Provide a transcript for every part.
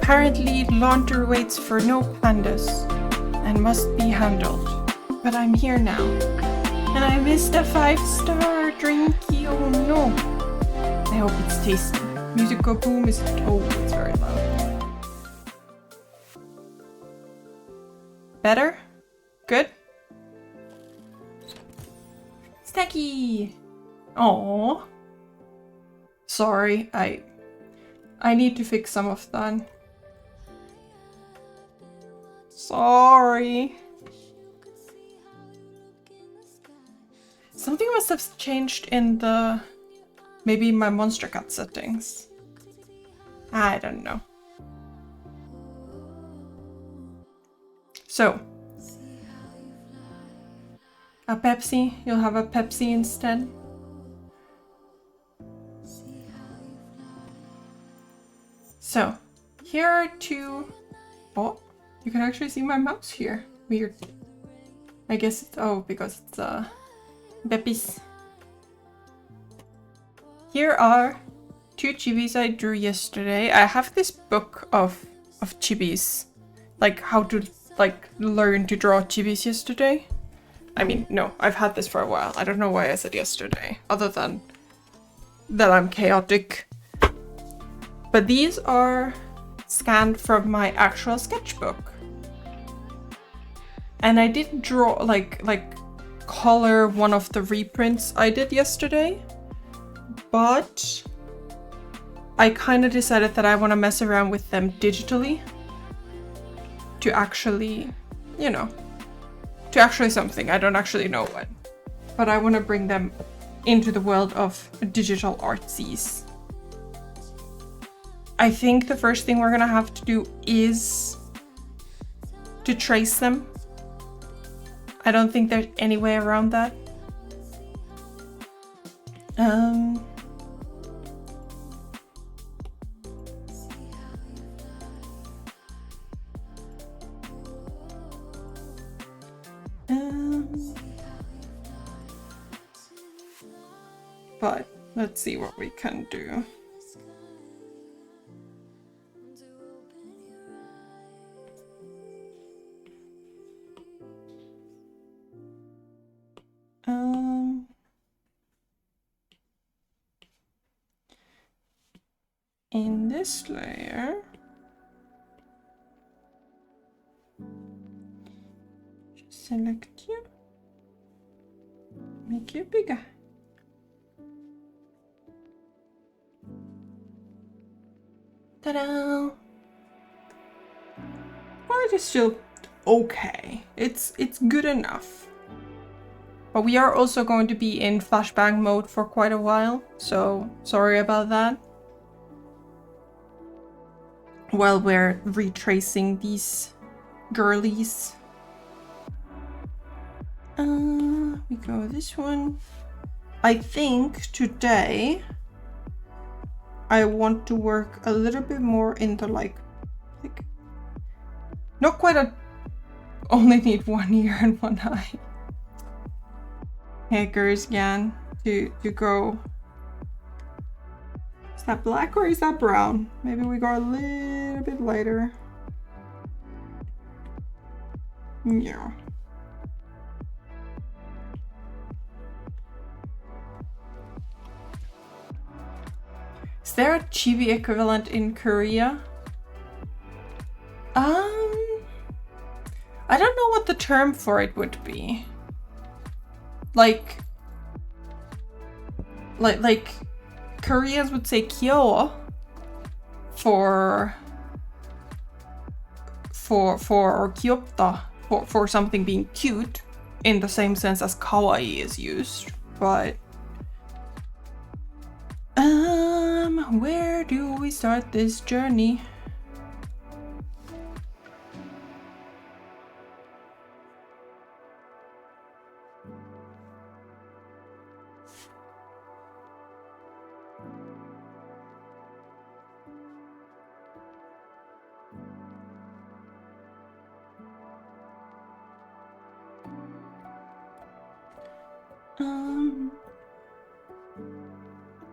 Apparently, laundry waits for no pandas and must be handled. But I'm here now. And I missed a 5-star drinky, oh no. I hope it's tasty. Music go boom is, oh, it's very loud. Better? Good? Snacky! Aww. Sorry, I need to fix some of that. Sorry. Something must have changed in the... maybe my monster cat settings. I don't know. So. A Pepsi? You'll have a Pepsi instead? So, here are two... Oh, you can actually see my mouse here. Weird. I guess it's... oh, because it's Beppies. Here are two chibis I drew yesterday. I have this book of chibis. Like, how to, like, learn to draw chibis yesterday. I mean, no, I've had this for a while. I don't know why I said yesterday, other than that I'm chaotic. But these are scanned from my actual sketchbook. And I did draw, like color one of the reprints I did yesterday. But I kind of decided that I want to mess around with them digitally. To actually, you know, to actually something. I don't actually know what. But I want to bring them into the world of digital artsies. I think the first thing we're gonna have to do is to trace them. I don't think there's any way around that. But let's see what we can do. In this layer, just select you, make you bigger. Ta-da! Well, it is still okay. It's good enough. But we are also going to be in flashbang mode for quite a while, so sorry about that. While we're retracing these girlies. We go this one. I think today I want to work a little bit more into like not quite a only need one ear and one eye. Hackers again to go. Is that black or is that brown? Maybe we go a little bit lighter. Yeah. Is there a Chibi equivalent in Korea? I don't know what the term for it would be. Like Koreans would say kyo for or kyopta for something being cute in the same sense as kawaii is used, but where do we start this journey?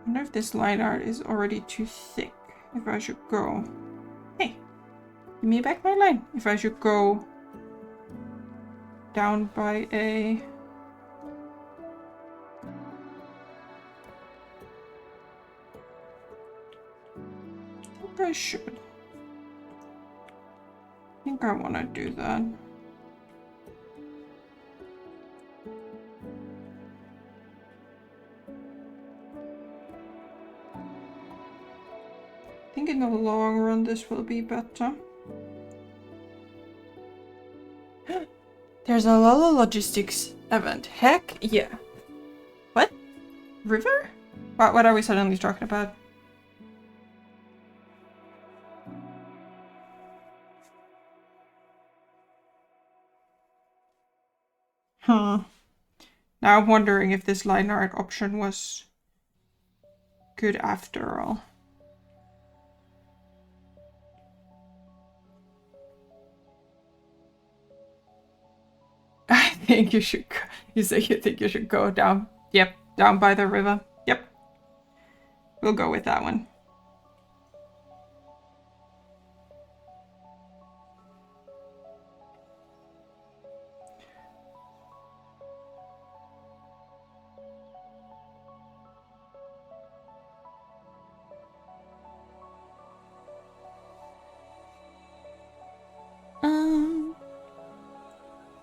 I wonder if this line art is already too thick. If I should go. Hey, Give me back my line. If I should go down by a... I think I should. I think I want to do that. I think in the long run this will be better. There's a Lolo Logistics event. Heck yeah. What? River? What are we suddenly talking about? Now I'm wondering if this line art option was good after all. I think you should go. You say you think you should go down. Yep, down by the river. Yep. We'll go with that one.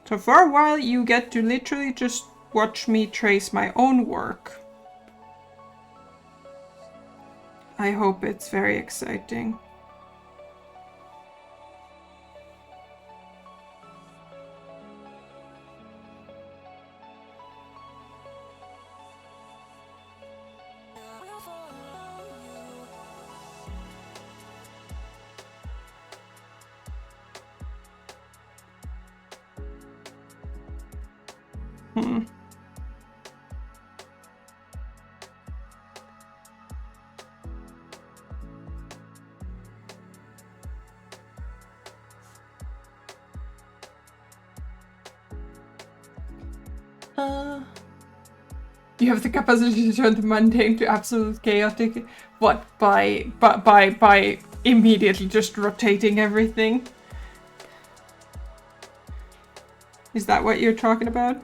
So for a while you get to literally just watch me trace my own work. I hope it's very exciting. You have the capacity to turn the mundane to absolute chaotic. What, by immediately just rotating everything? Is that what you're talking about?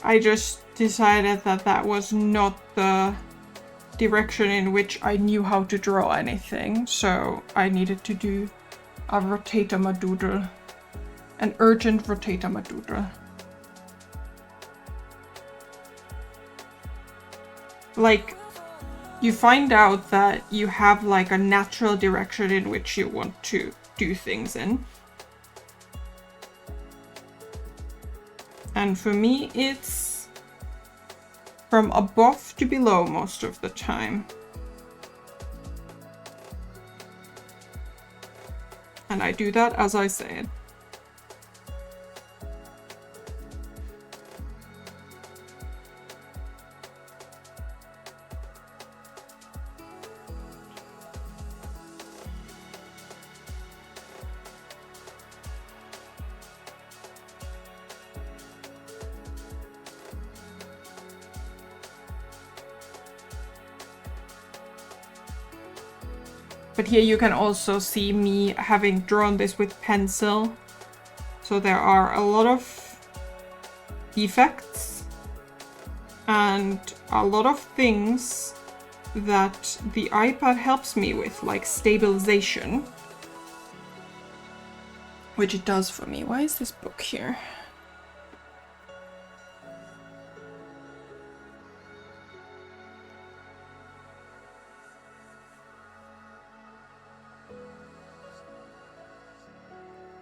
I just decided that that was not the direction in which I knew how to draw anything, so I needed to do a rotate-a-ma-doodle. An urgent rotate-a-ma-doodle. Like, you find out that you have like a natural direction in which you want to do things in. And for me, it's from above to below most of the time. And I do that as I say it. But here you can also see me having drawn this with pencil. So there are a lot of defects and a lot of things that the iPad helps me with, like stabilization. Which it does for me. Why is this book here?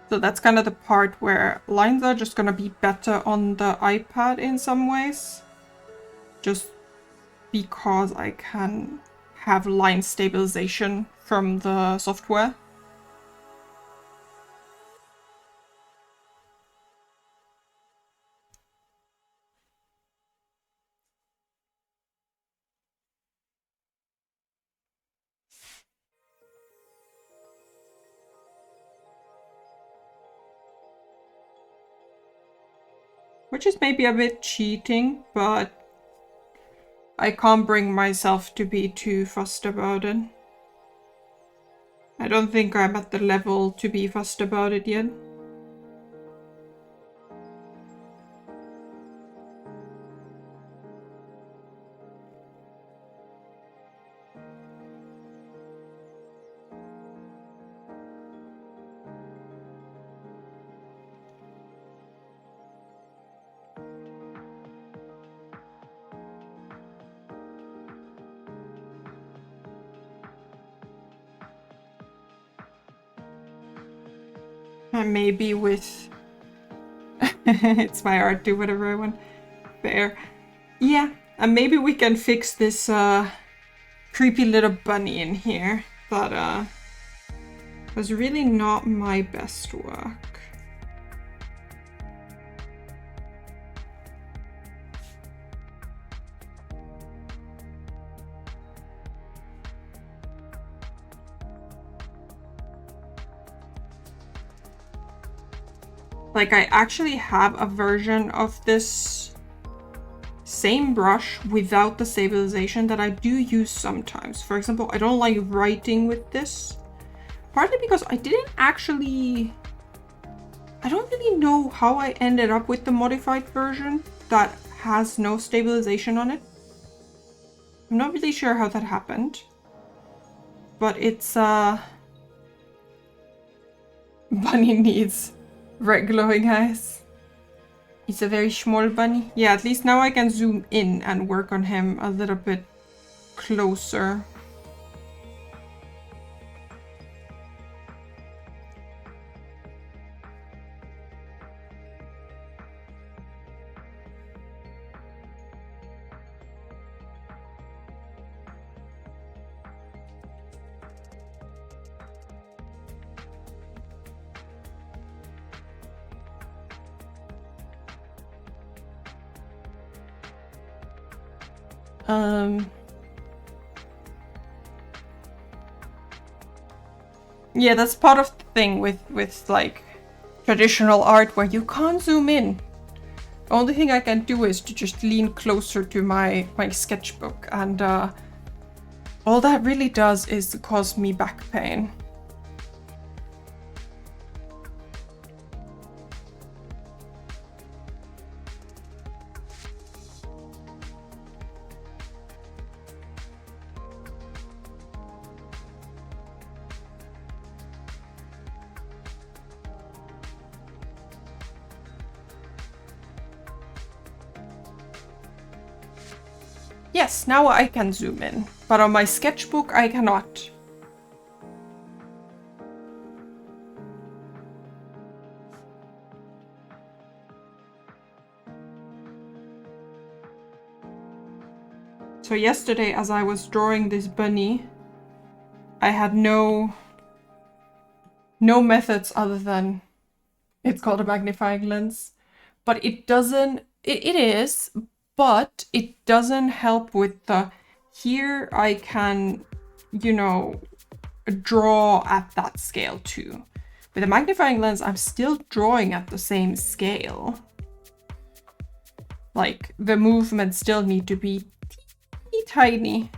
So that's kind of the part where lines are just gonna be better on the iPad in some ways. Just because I can have line stabilization from the software. Which is maybe a bit cheating, but I can't bring myself to be too fussed about it. I don't think I'm at the level to be fussed about it yet. And maybe with... it's my art, do whatever I want. Fair. Yeah, and maybe we can fix this creepy little bunny in here that was really not my best work. Like, I actually have a version of this same brush without the stabilization that I do use sometimes. For example, I don't like writing with this. Partly because I didn't actually... I don't really know how I ended up with the modified version that has no stabilization on it. I'm not really sure how that happened. But it's... Bunny needs red glowing eyes. He's a very small bunny. Yeah, at least now I can zoom in and work on him a little bit closer. Yeah, that's part of the thing with like traditional art where you can't zoom in. The only thing I can do is to just lean closer to my sketchbook, and all that really does is cause me back pain. Yes, now I can zoom in, but on my sketchbook I cannot. So yesterday, as I was drawing this bunny, I had no methods other than it's called a magnifying lens, but it doesn't, it is, but it doesn't help with the, here I can, you know, draw at that scale too. With a magnifying lens, I'm still drawing at the same scale. Like, the movements still need to be teeny tiny.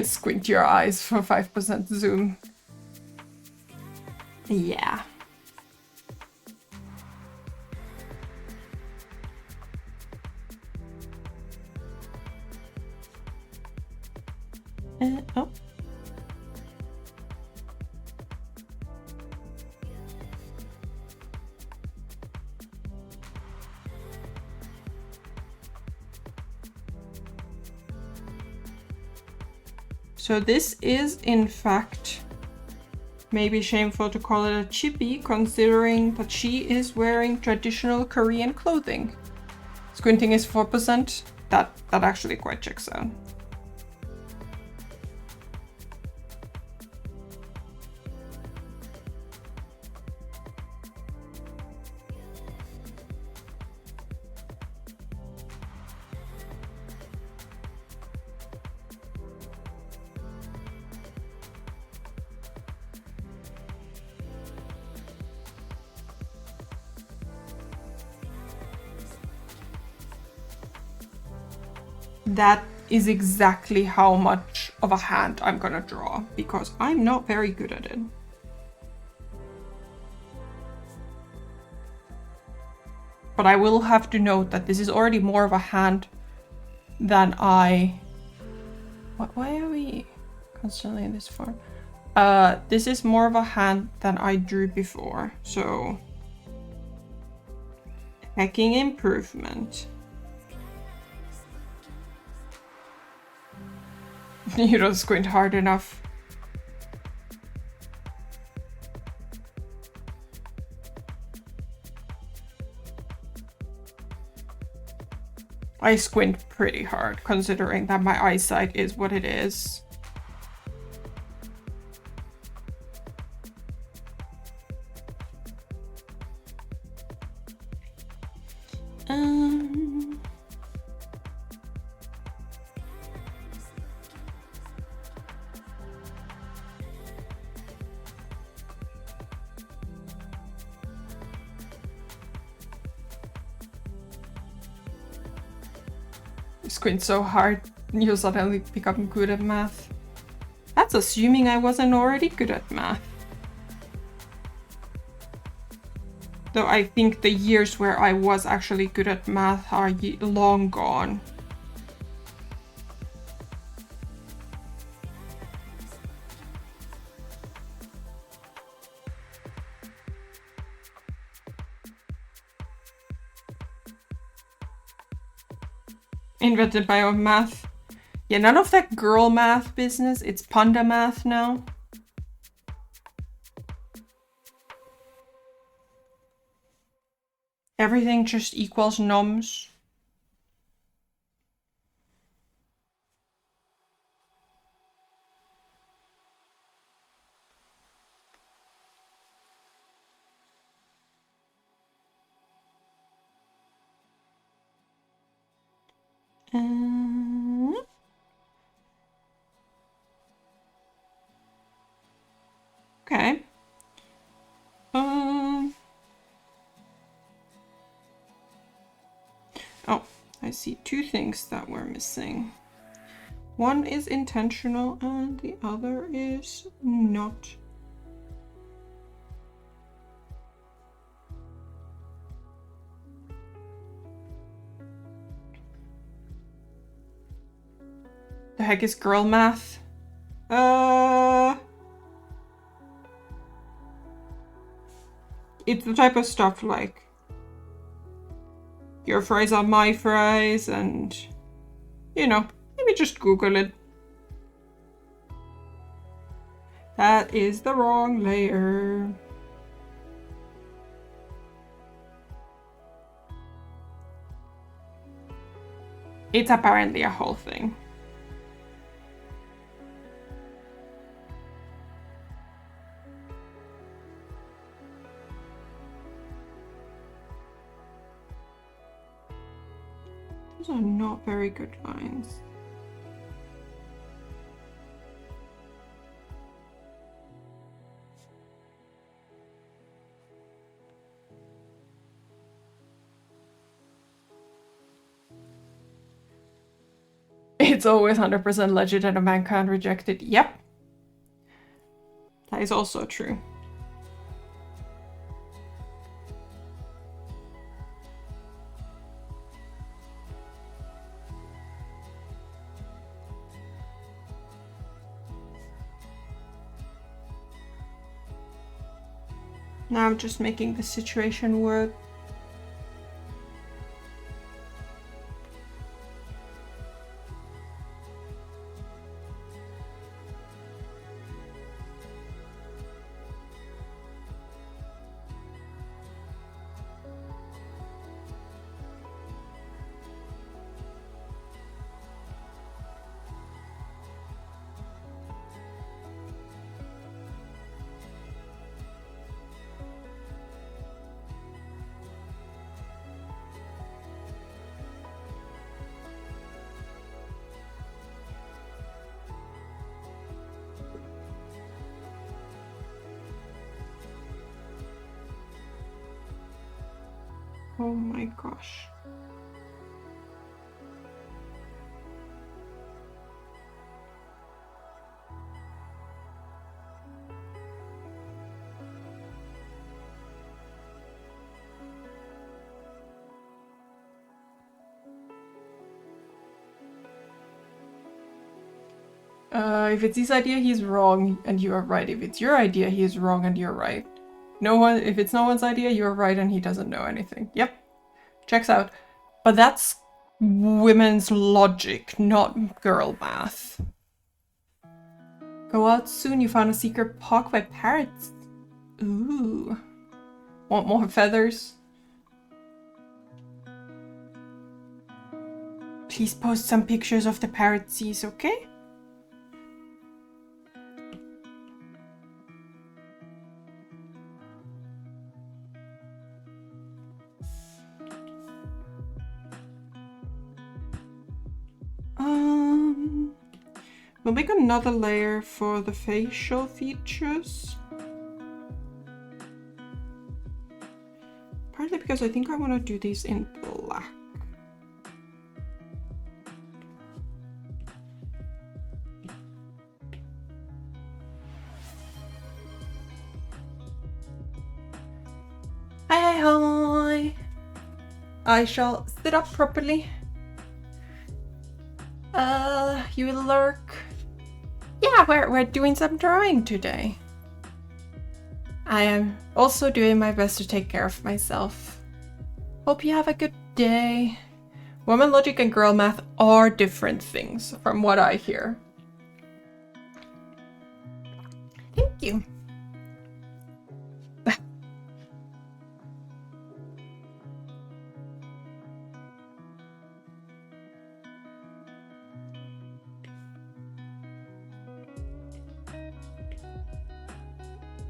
Squint your eyes for 5% zoom. Yeah. Oh. So this is in fact Maybe shameful to call it a chibi, considering that she is wearing traditional Korean clothing. Squinting is 4%. That actually quite checks out. That is exactly how much of a hand I'm gonna draw, because I'm not very good at it. But I will have to note that this is already more of a hand than I... Why are we constantly in this form? This is more of a hand than I drew before, so... Hecking improvement. You don't squint hard enough. I squint pretty hard, considering that my eyesight is what it is. Squint so hard, you suddenly become good at math. That's assuming I wasn't already good at math. Though I think the years where I was actually good at math are long gone. Invented by own math. Yeah, none of that girl math business. It's panda math now. Everything just equals noms. Okay. Oh, I see two things that we're missing. One is intentional and the other is not. The heck is girl math? It's the type of stuff like your fries are my fries and, you know, maybe just Google it. That is the wrong layer. It's apparently a whole thing. Those are not very good lines. It's always 100% legit and a man can't reject it. Yep. That is also true. Now I'm just making the situation work. Oh my gosh. If it's his idea, he's wrong and you are right. If it's your idea, he is wrong and you're right. If it's no one's idea, you're right and he doesn't know anything. Yep. Checks out. But that's women's logic, not girl math. Go out soon, you found a secret pocket by parrots. Ooh. Want more feathers? Please post some pictures of the parrotsies, okay? We'll make another layer for the facial features. Partly because I think I want to do these in black. Hi. I shall sit up properly. You lurk. Yeah, we're doing some drawing today. I am also doing my best to take care of myself. Hope you have a good day. Woman logic and girl math are different things, from what I hear. Thank you.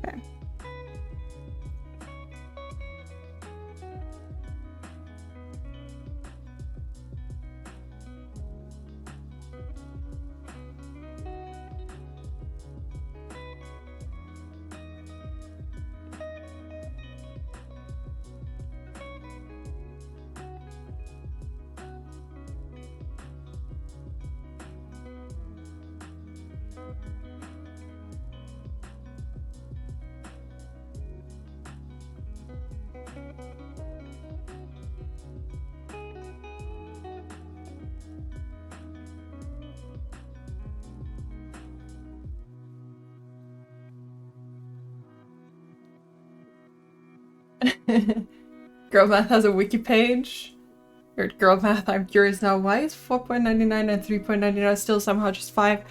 Okay. Girl Math has a wiki page. Or Girl Math, I'm curious now, why is 4.99 and 3.99 still somehow just 5?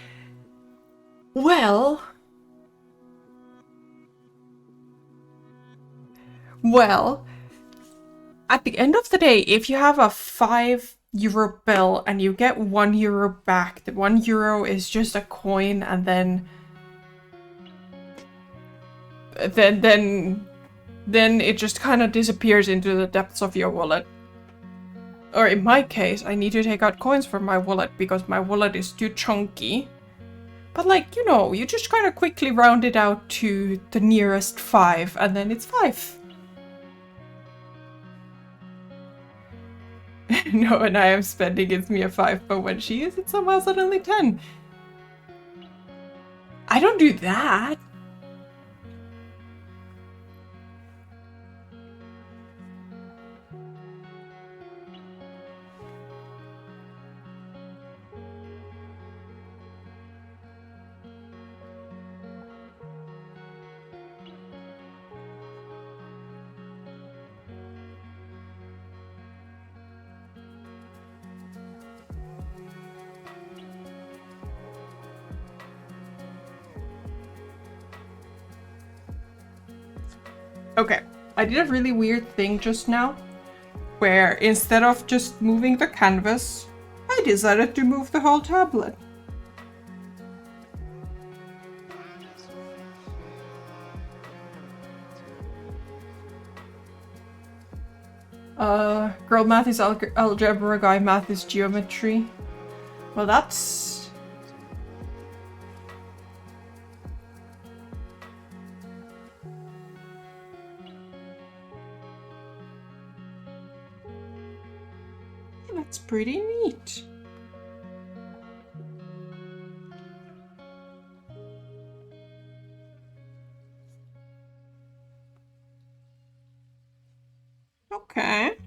Well, at the end of the day, if you have a €5 bill and you get €1 back, the €1 is just a coin, and then it just kind of disappears into the depths of your wallet. Or in my case, I need to take out coins from my wallet because my wallet is too chunky. But like, you know, you just kind of quickly round it out to the nearest 5 and then it's 5. No, and I am spending it's me a 5, but when she is, it's somehow suddenly 10. I don't do that. Okay, I did a really weird thing just now, where instead of just moving the canvas, I decided to move the whole tablet. Girl math is algebra, guy math is geometry. Well, that's... pretty neat. Okay.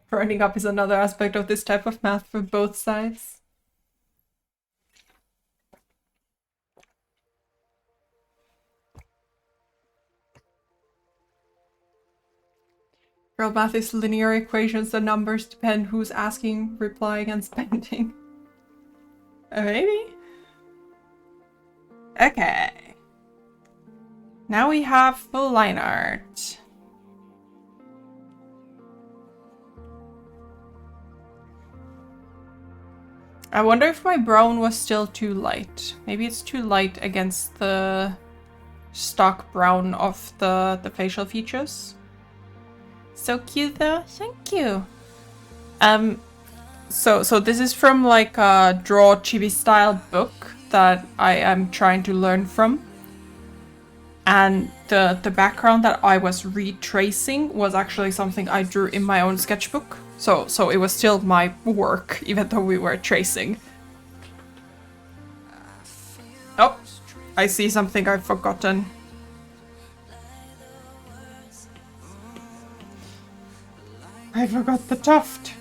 Burning up is another aspect of this type of math for both sides. Girl math is linear equations, the numbers depend who's asking, replying, and spending. Maybe? Okay. Now we have full line art. I wonder if my brown was still too light. Maybe it's too light against the stock brown of the facial features. So cute though, thank you. So this is from like a Draw Chibi style book that I am trying to learn from. And the background that I was retracing was actually something I drew in my own sketchbook. So it was still my work, even though we were tracing. Oh, I see something I've forgotten. I forgot the tuft.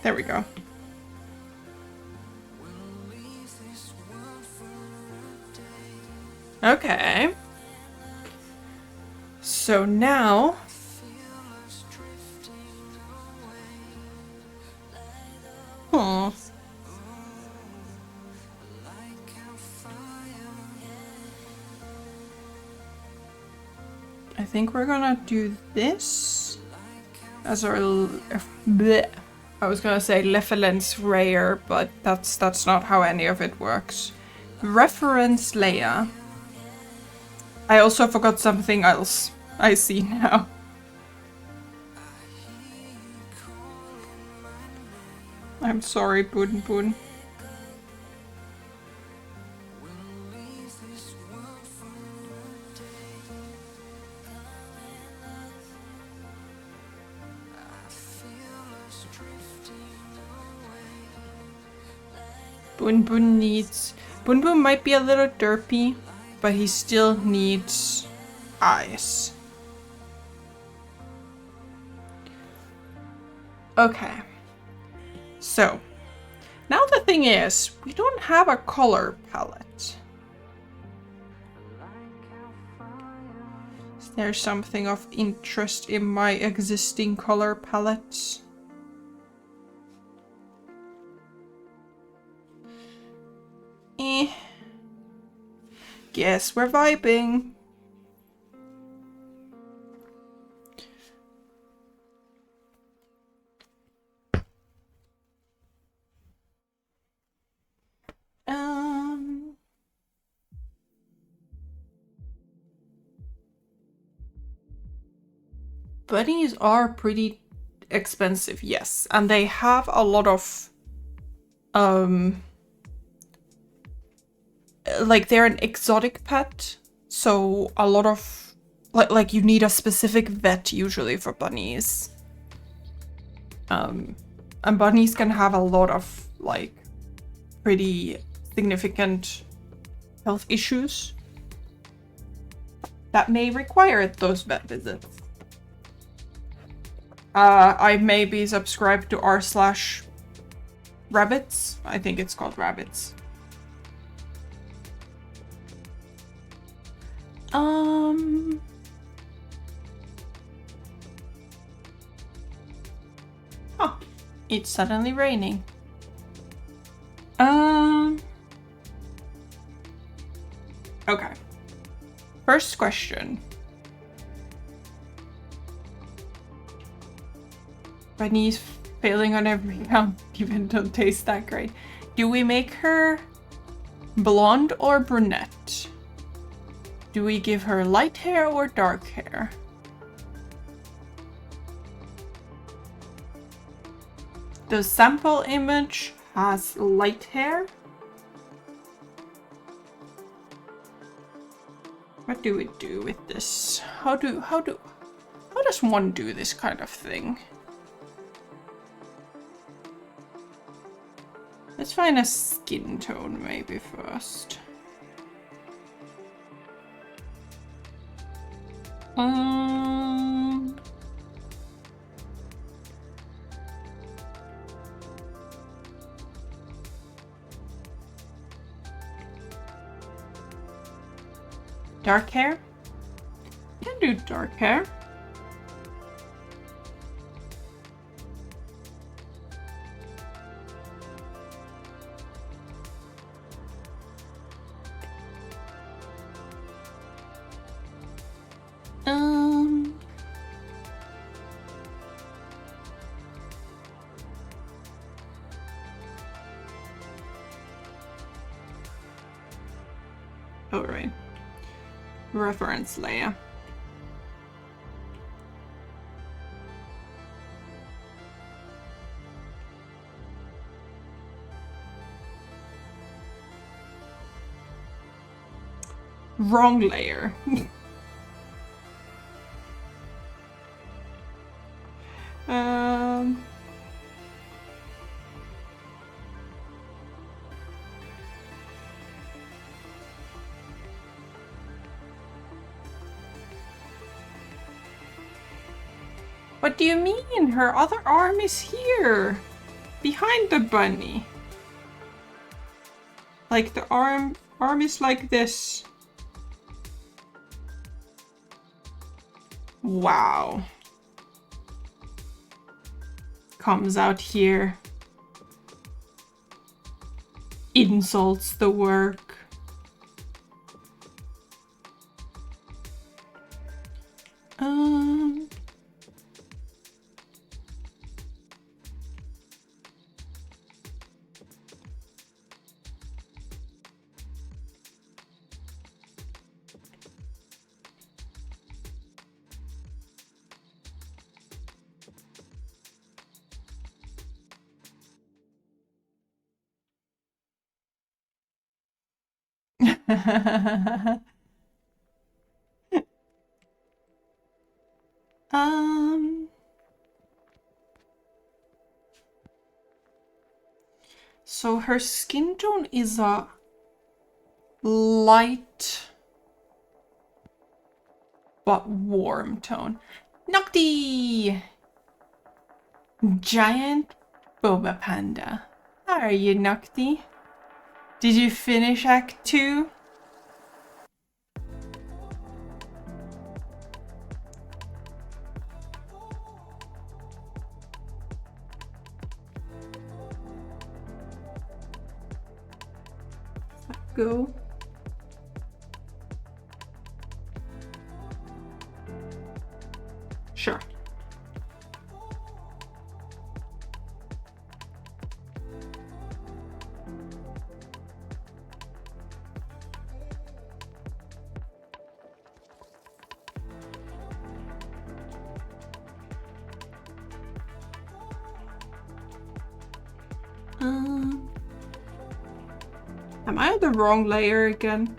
There we go. Okay. So now... I think we're gonna do this as our... bleh. I was gonna say reference layer, but that's not how any of it works. Reference layer. I also forgot something else. I see now. I'm sorry, Boon Boon. Boon Boon needs... Boon Boon might be a little derpy, but he still needs eyes. Okay. So, now the thing is, we don't have a color palette. Is there something of interest in my existing color palette? Guess we're vibing. Bunnies are pretty expensive, yes, and they have a lot of like they're an exotic pet, so a lot of like you need a specific vet usually for bunnies. And bunnies can have a lot of like pretty significant health issues that may require those vet visits. I may be subscribed to r/rabbits. I think it's called rabbits. Oh, it's suddenly raining. Okay. First question. Bunny's failing on every count, even don't taste that great. Do we make her blonde or brunette? Do we give her light hair or dark hair? The sample image has light hair. What do we do with this? How does one do this kind of thing? Let's find a skin tone maybe first. Dark hair? Can do dark hair. All right. Reference layer. Wrong layer. What do you mean? Her other arm is here, behind the bunny. Like the arm is like this. Wow. Comes out here. Insults the work. So her skin tone is a light but warm tone. Nocti! Giant boba panda. How are you, Nocti? Did you finish Act 2? Go. Sure. Am I on the wrong layer again?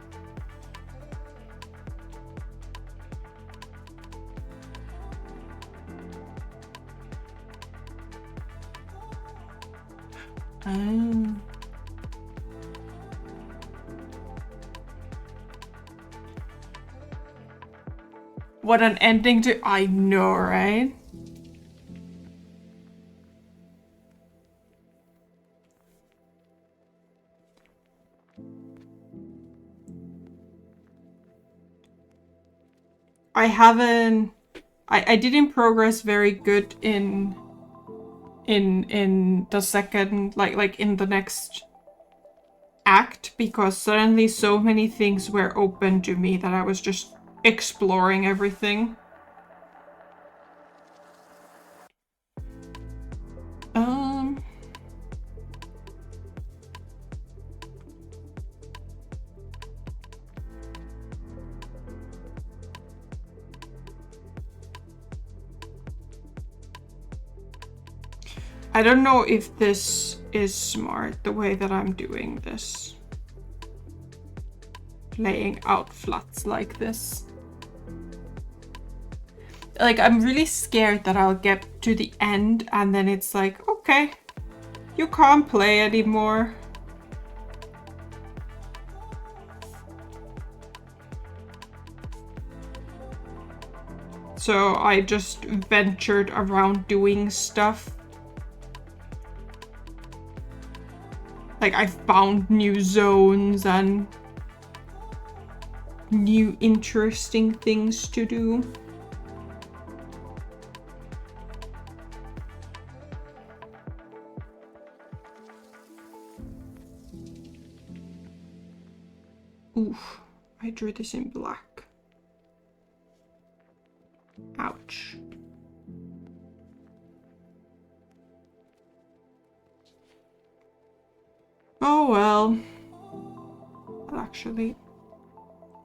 What an ending to... I know, right? I didn't progress very good in the second, like in the next act, because suddenly so many things were open to me that I was just exploring everything. I don't know if this is smart, the way that I'm doing this. Laying out flats like this. Like, I'm really scared that I'll get to the end and then it's like, okay, you can't play anymore. So I just ventured around doing stuff. Like, I found new zones and new interesting things to do. Oof, I drew this in black. Ouch. Oh well. Well, actually,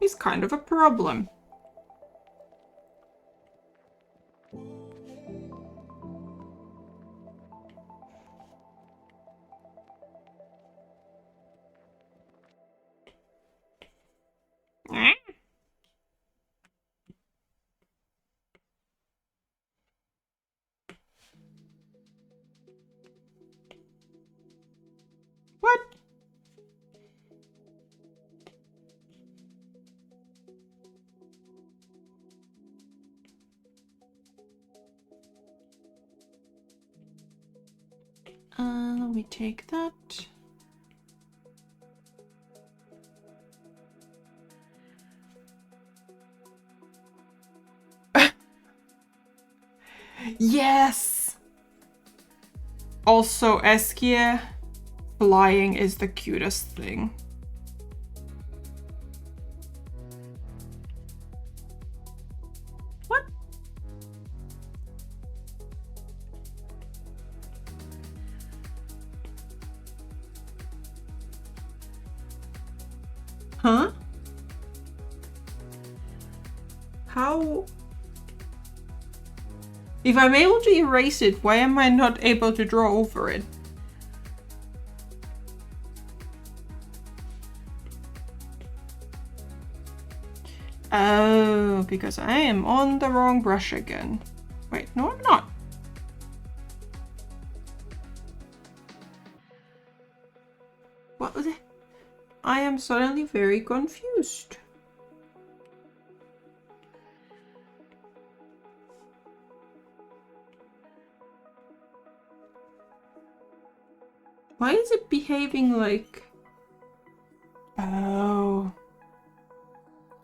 it's kind of a problem. What? Let me take that. Yes! Also, Eskia, flying is the cutest thing. What? Huh? How? If I'm able to erase it, why am I not able to draw over it? Oh, because I am on the wrong brush again. Wait, no, I'm not. What was it? I am suddenly very confused. Why is it behaving like... Oh.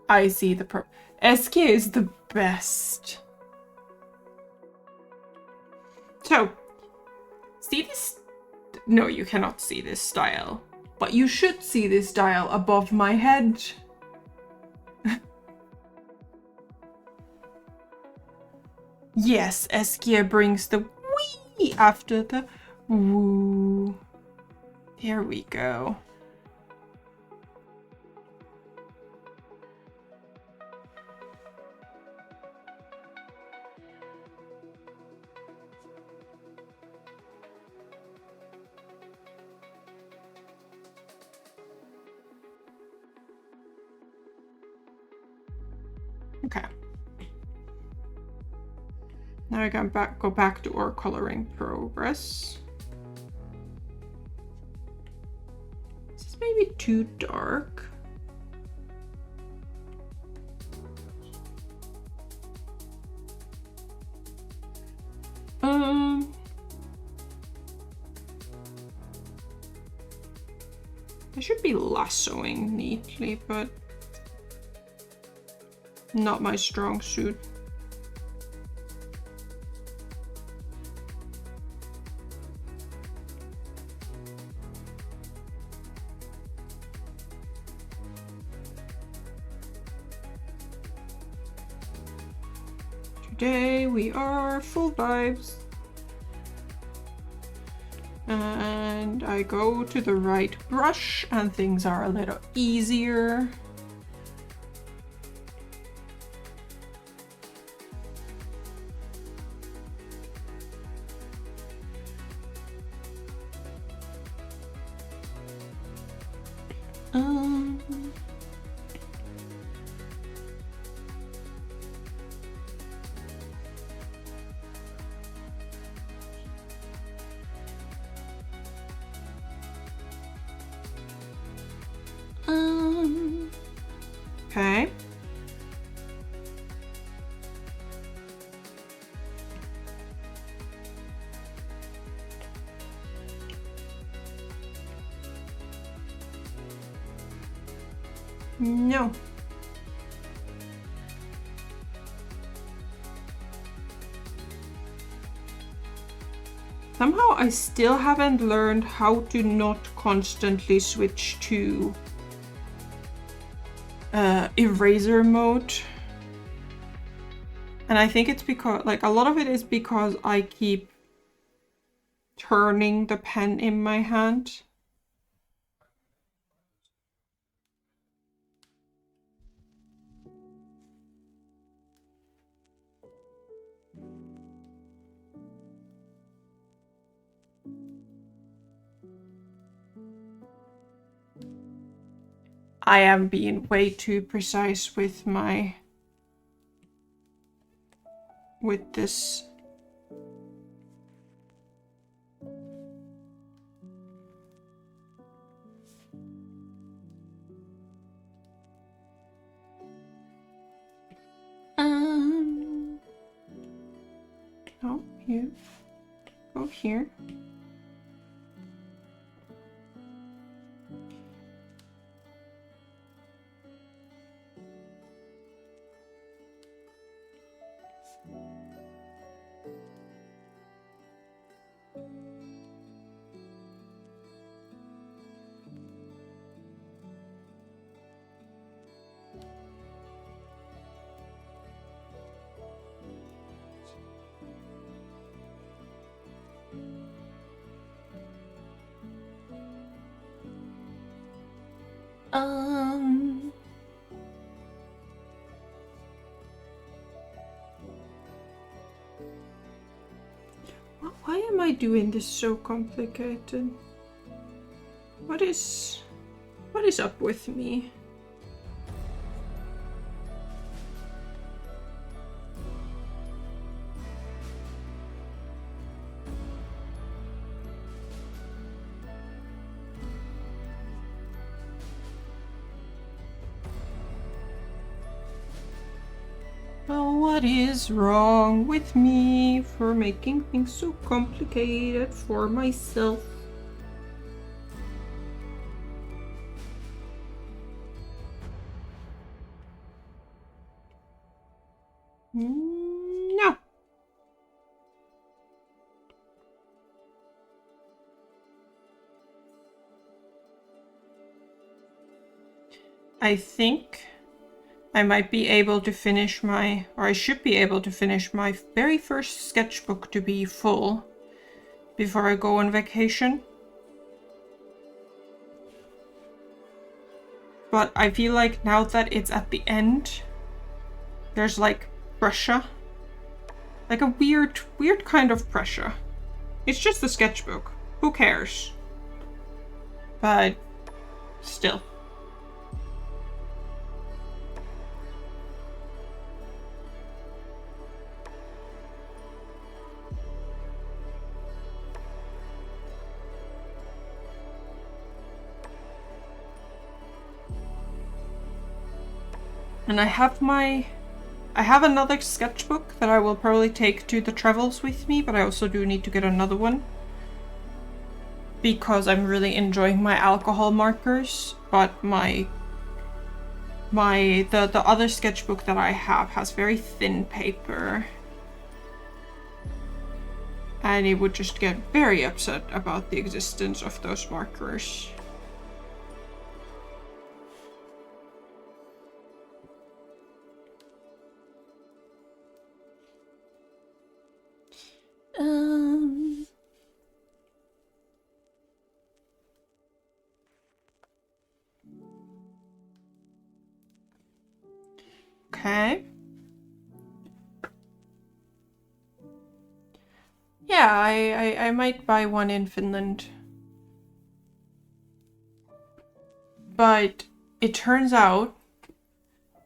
I see the pro... SK is the best. So, see this? No, you cannot see this style. But you should see this style above my head. Yes, Eskia brings the wee after the woo. There we go. Okay. Now I can go back to our coloring progress. This is maybe too dark. I should be lassoing neatly, but not my strong suit. Today we are full vibes. And I go to the right brush and things are a little easier. Um, okay. No. Somehow I still haven't learned how to not constantly switch to eraser mode. And I think it's because, like, a lot of it is because I keep turning the pen in my hand. I am being way too precise with this. Oh, here. Go here. Why am I doing this so complicated? What is up with me? Oh, what is wrong with me for making things so complicated for myself? No. I think I might be able to finish my, or I should be able to finish my very first sketchbook to be full before I go on vacation. But I feel like now that it's at the end, there's like pressure. Like a weird kind of pressure. It's just a sketchbook. Who cares? But still. And I have another sketchbook that I will probably take to the travels with me, but I also do need to get another one. Because I'm really enjoying my alcohol markers, but the other sketchbook that I have has very thin paper. And it would just get very upset about the existence of those markers. Okay. Yeah, I might buy one in Finland. But it turns out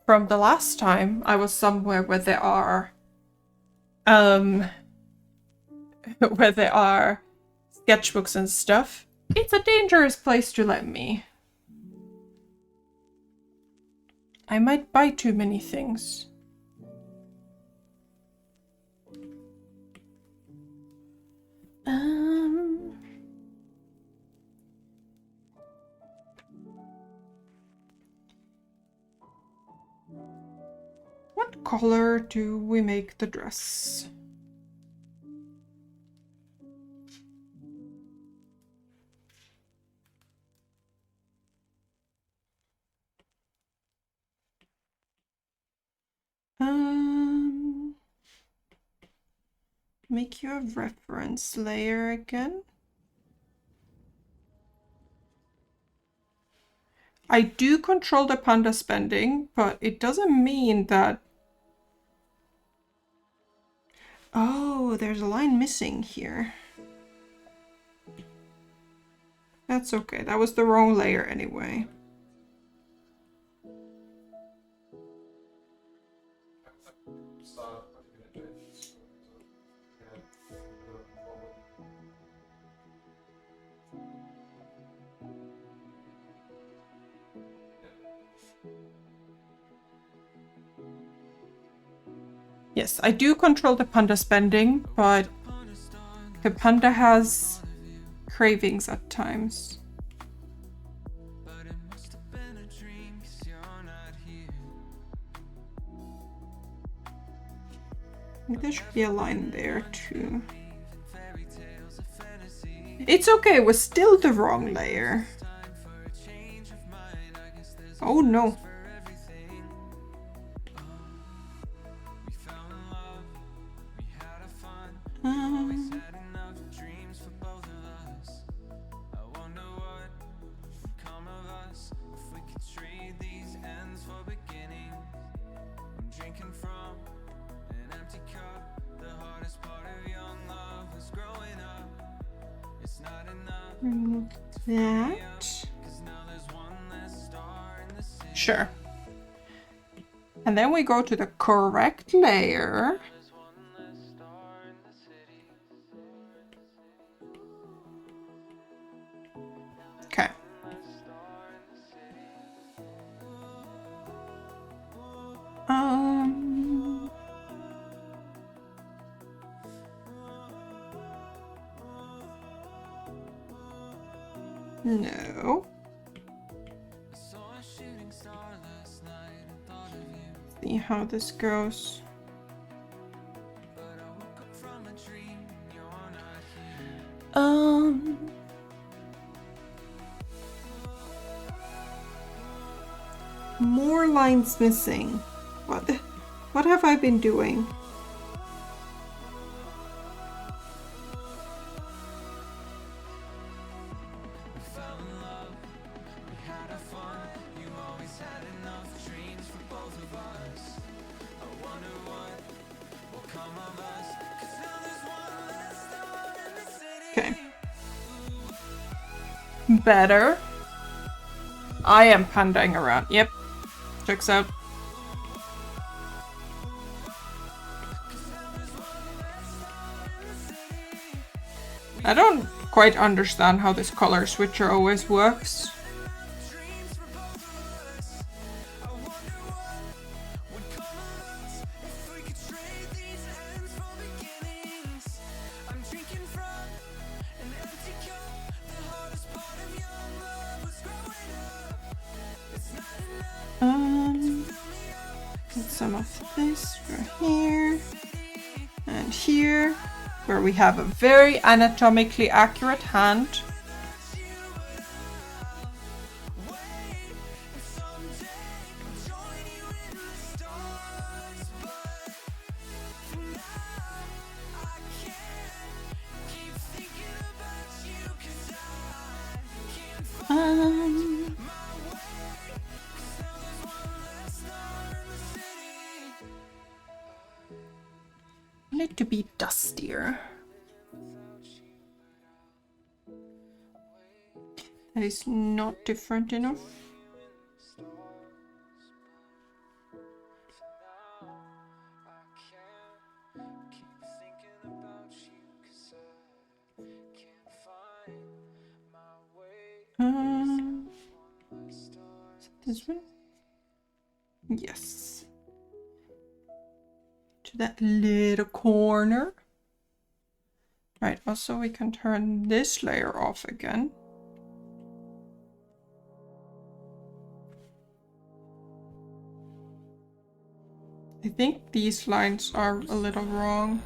from the last time I was somewhere where there are where there are sketchbooks and stuff, it's a dangerous place to let me. I might buy too many things. What color do we make the dress? Make you a reference layer again. I do control the panda spending, but it doesn't mean that... Oh, there's a line missing here. That's okay, that was the wrong layer anyway. Yes, I do control the panda spending, but the panda has cravings at times. I think there should be a line there too. It's okay, it was still the wrong layer. Oh no. Remove that. Sure. And then we go to the correct layer. Okay. No. See how this goes. More lines missing. What have I been doing? Okay. Better. I am pandaing around. Yep. Checks out. I don't quite understand how this color switcher always works. Get some of this for here and here, where we have a very anatomically accurate hand. Need to be dustier. That is not different enough. This one? Yes. To that little corner. Right, also we can turn this layer off again. I think these lines are a little wrong.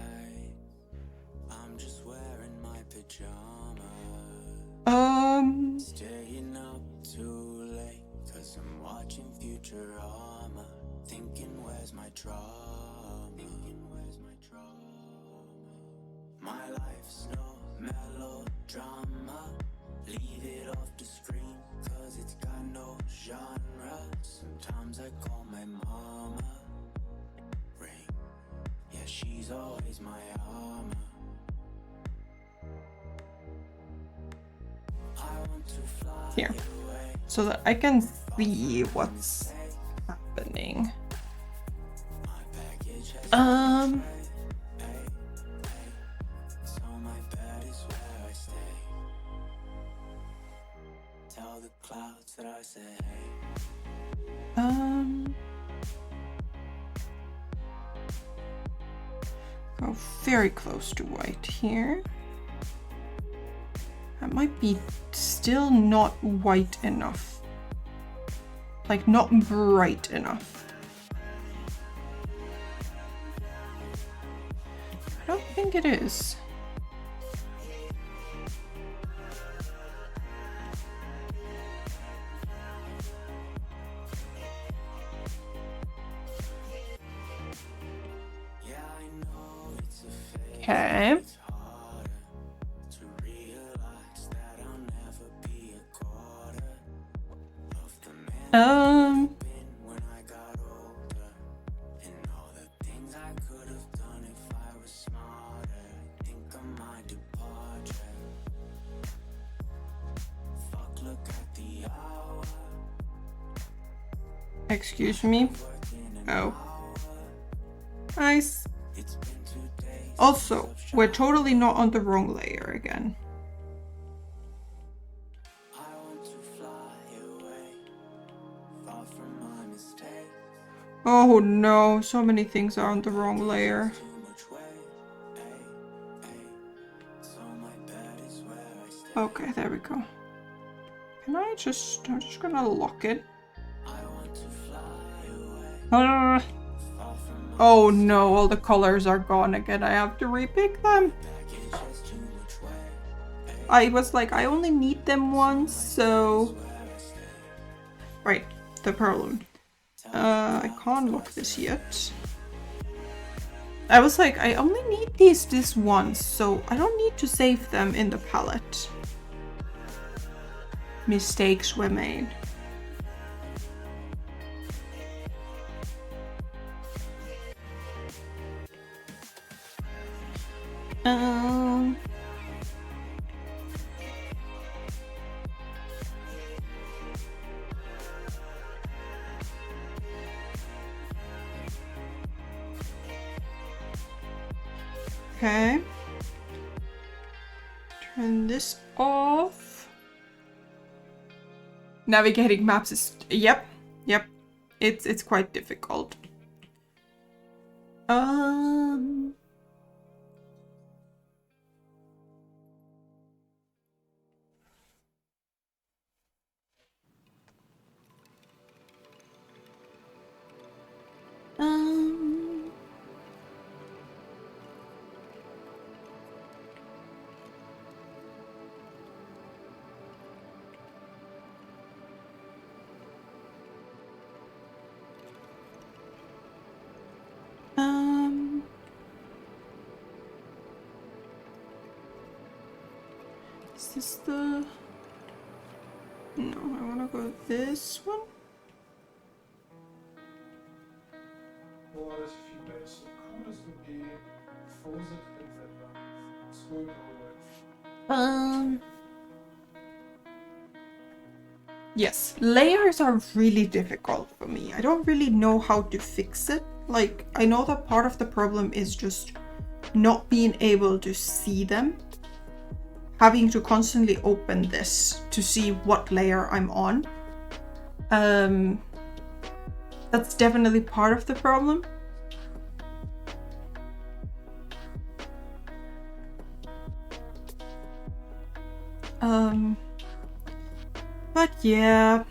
Staying up too late, 'cause I'm watching Futurama, thinking where's my drama, my life's no melodrama, leave it off the screen, 'cause it's got no genre, sometimes I call my mama, ring, yeah she's always my armor. Here, so that I can see what's happening. Go very close to white here. That might be still not white enough. Like, not bright enough. I don't think it is. Okay. Excuse me. Oh. Nice. Also, we're totally not on the wrong layer again. Oh no, so many things are on the wrong layer. Okay, there we go. Can I just, I'm just gonna lock it. Oh no, all the colors are gone again. I have to repick them. I was like, I only need them once, so... Right, the problem. I can't lock this yet. I was like, I only need these this once, so I don't need to save them in the palette. Mistakes were made. Okay. Turn this off. Navigating maps is, yep. It's quite difficult. Is this the... No, I want to go this one. Yes, layers are really difficult for me. I don't really know how to fix it. Like, I know that part of the problem is just not being able to see them. Having to constantly open this to see what layer I'm on. That's definitely part of the problem. But yeah.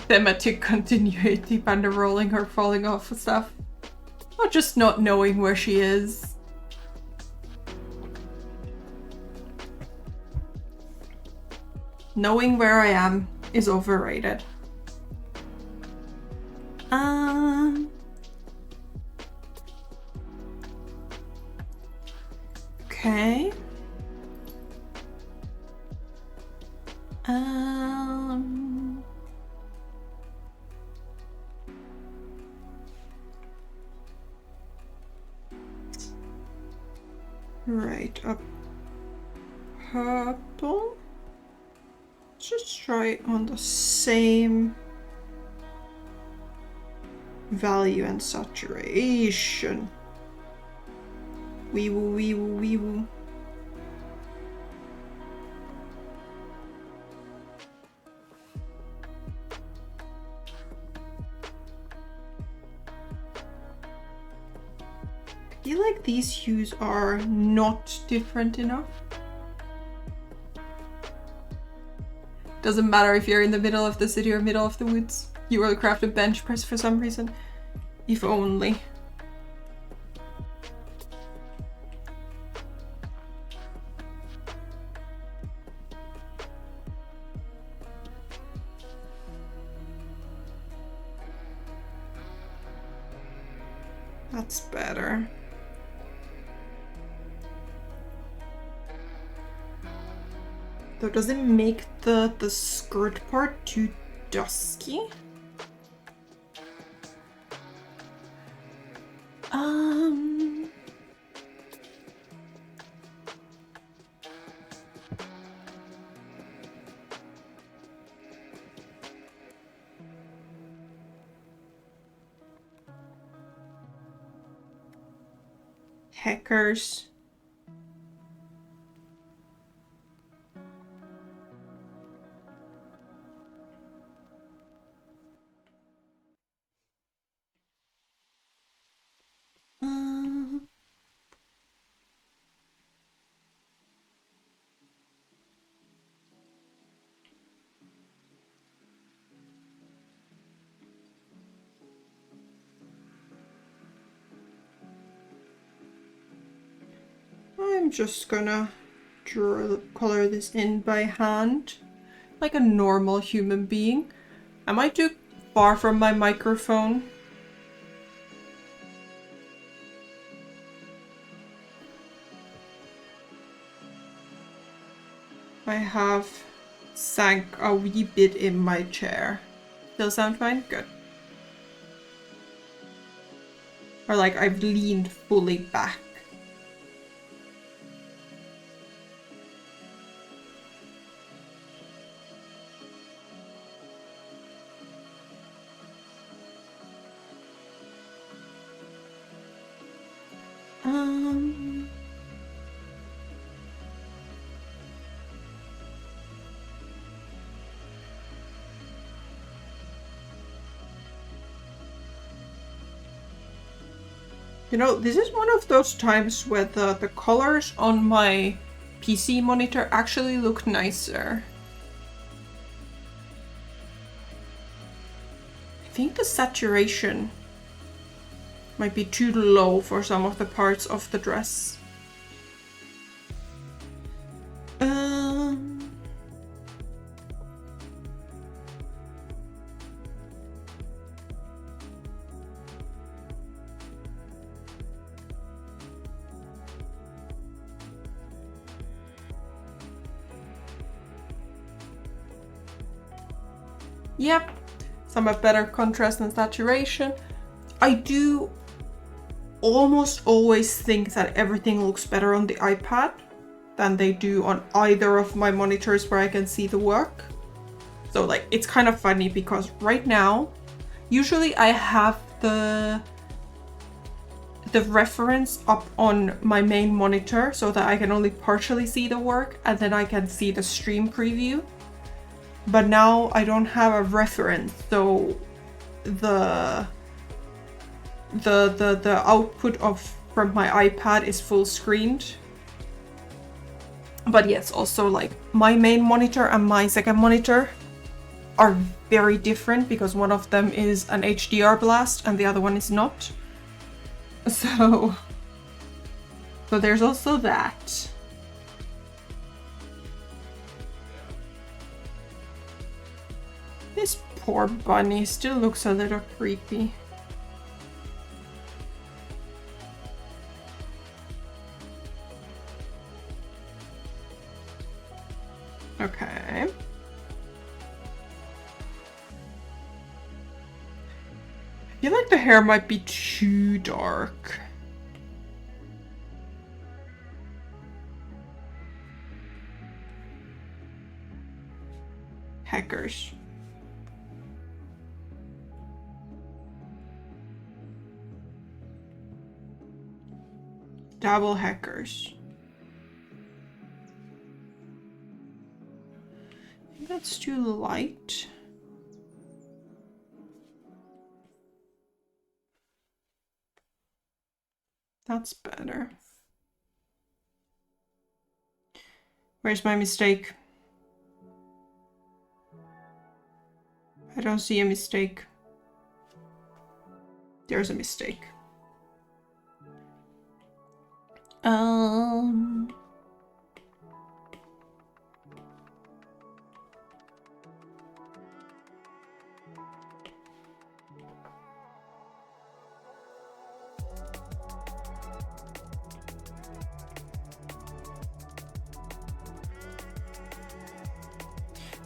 Thematic continuity, panda rolling her, falling off and stuff. Or just not knowing where she is. Knowing where I am is overrated. Okay. Right, up purple. Let's just try on the same value and saturation. Wee woo, wee woo, wee woo. I feel like these hues are not different enough. Doesn't matter if you're in the middle of the city or middle of the woods. You will craft a bench press for some reason. If only. That's better. Though does it make the skirt part too dusky? Hackers. I'm just gonna color this in by hand, like a normal human being. I might do far from my microphone. I have sank a wee bit in my chair. Still sound fine? Good. Or like I've leaned fully back. You know, this is one of those times where the colors on my PC monitor actually look nicer. I think the saturation might be too low for some of the parts of the dress. Yep, some have better contrast and saturation. I do almost always think that everything looks better on the iPad. than they do on either of my monitors where I can see the work. So like, it's kind of funny because right now, usually I have the reference up on my main monitor so that I can only partially see the work and then I can see the stream preview. But now I don't have a reference, so the output from my iPad is full screened. But yes, also like my main monitor and my second monitor are very different because one of them is an HDR blast and the other one is not. So there's also that. This poor bunny still looks a little creepy. Okay. I feel like the hair might be too dark. Hackers. Double hackers. I think that's too light. That's better. Where's my mistake? I don't see a mistake. There's a mistake.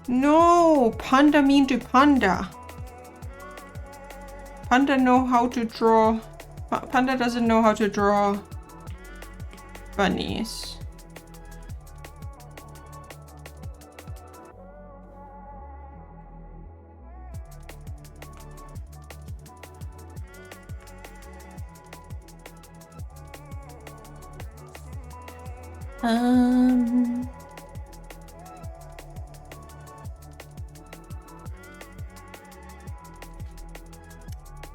No, panda mean to panda. Panda know how to draw. Panda doesn't know how to draw bunnies.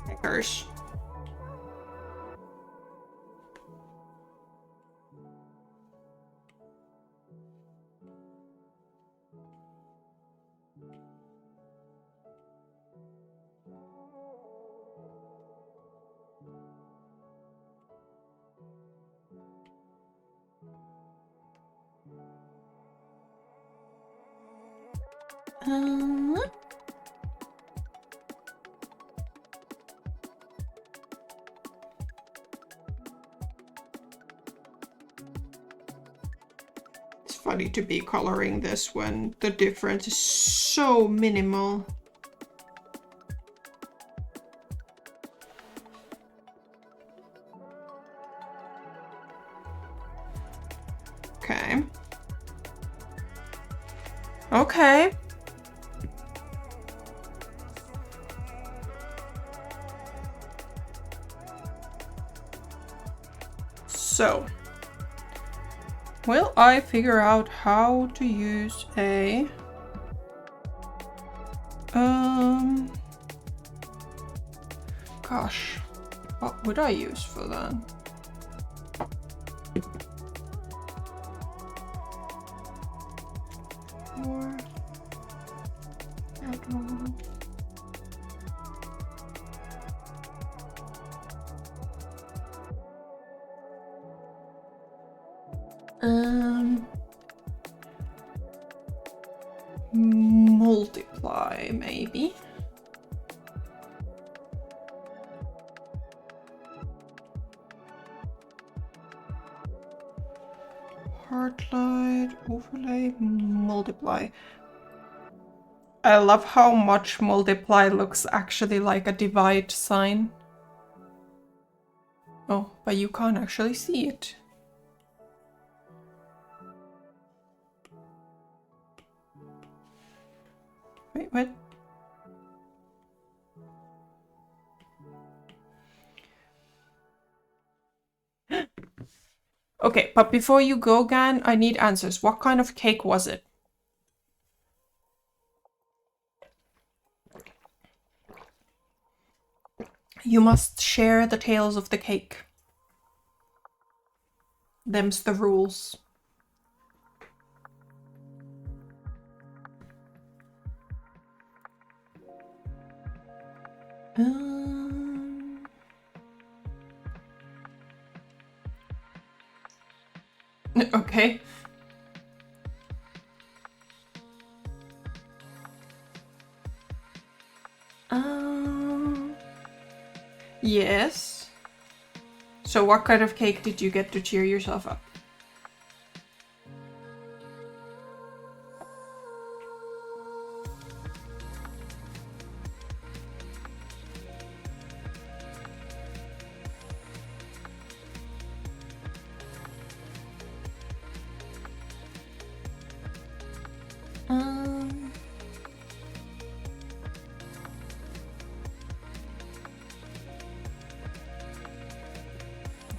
Hackers. It's funny to be coloring this when the difference is so minimal. Okay. Okay. So, will I figure out how to use a gosh, what would I use for that? Or multiply maybe. Hardlight, overlay, multiply. I love how much multiply looks actually like a divide sign. Oh, but you can't actually see it. Wait, what? Okay, but before you go, Gan, I need answers. What kind of cake was it? You must share the tales of the cake. Them's the rules. Okay. Yes. So what kind of cake did you get to cheer yourself up?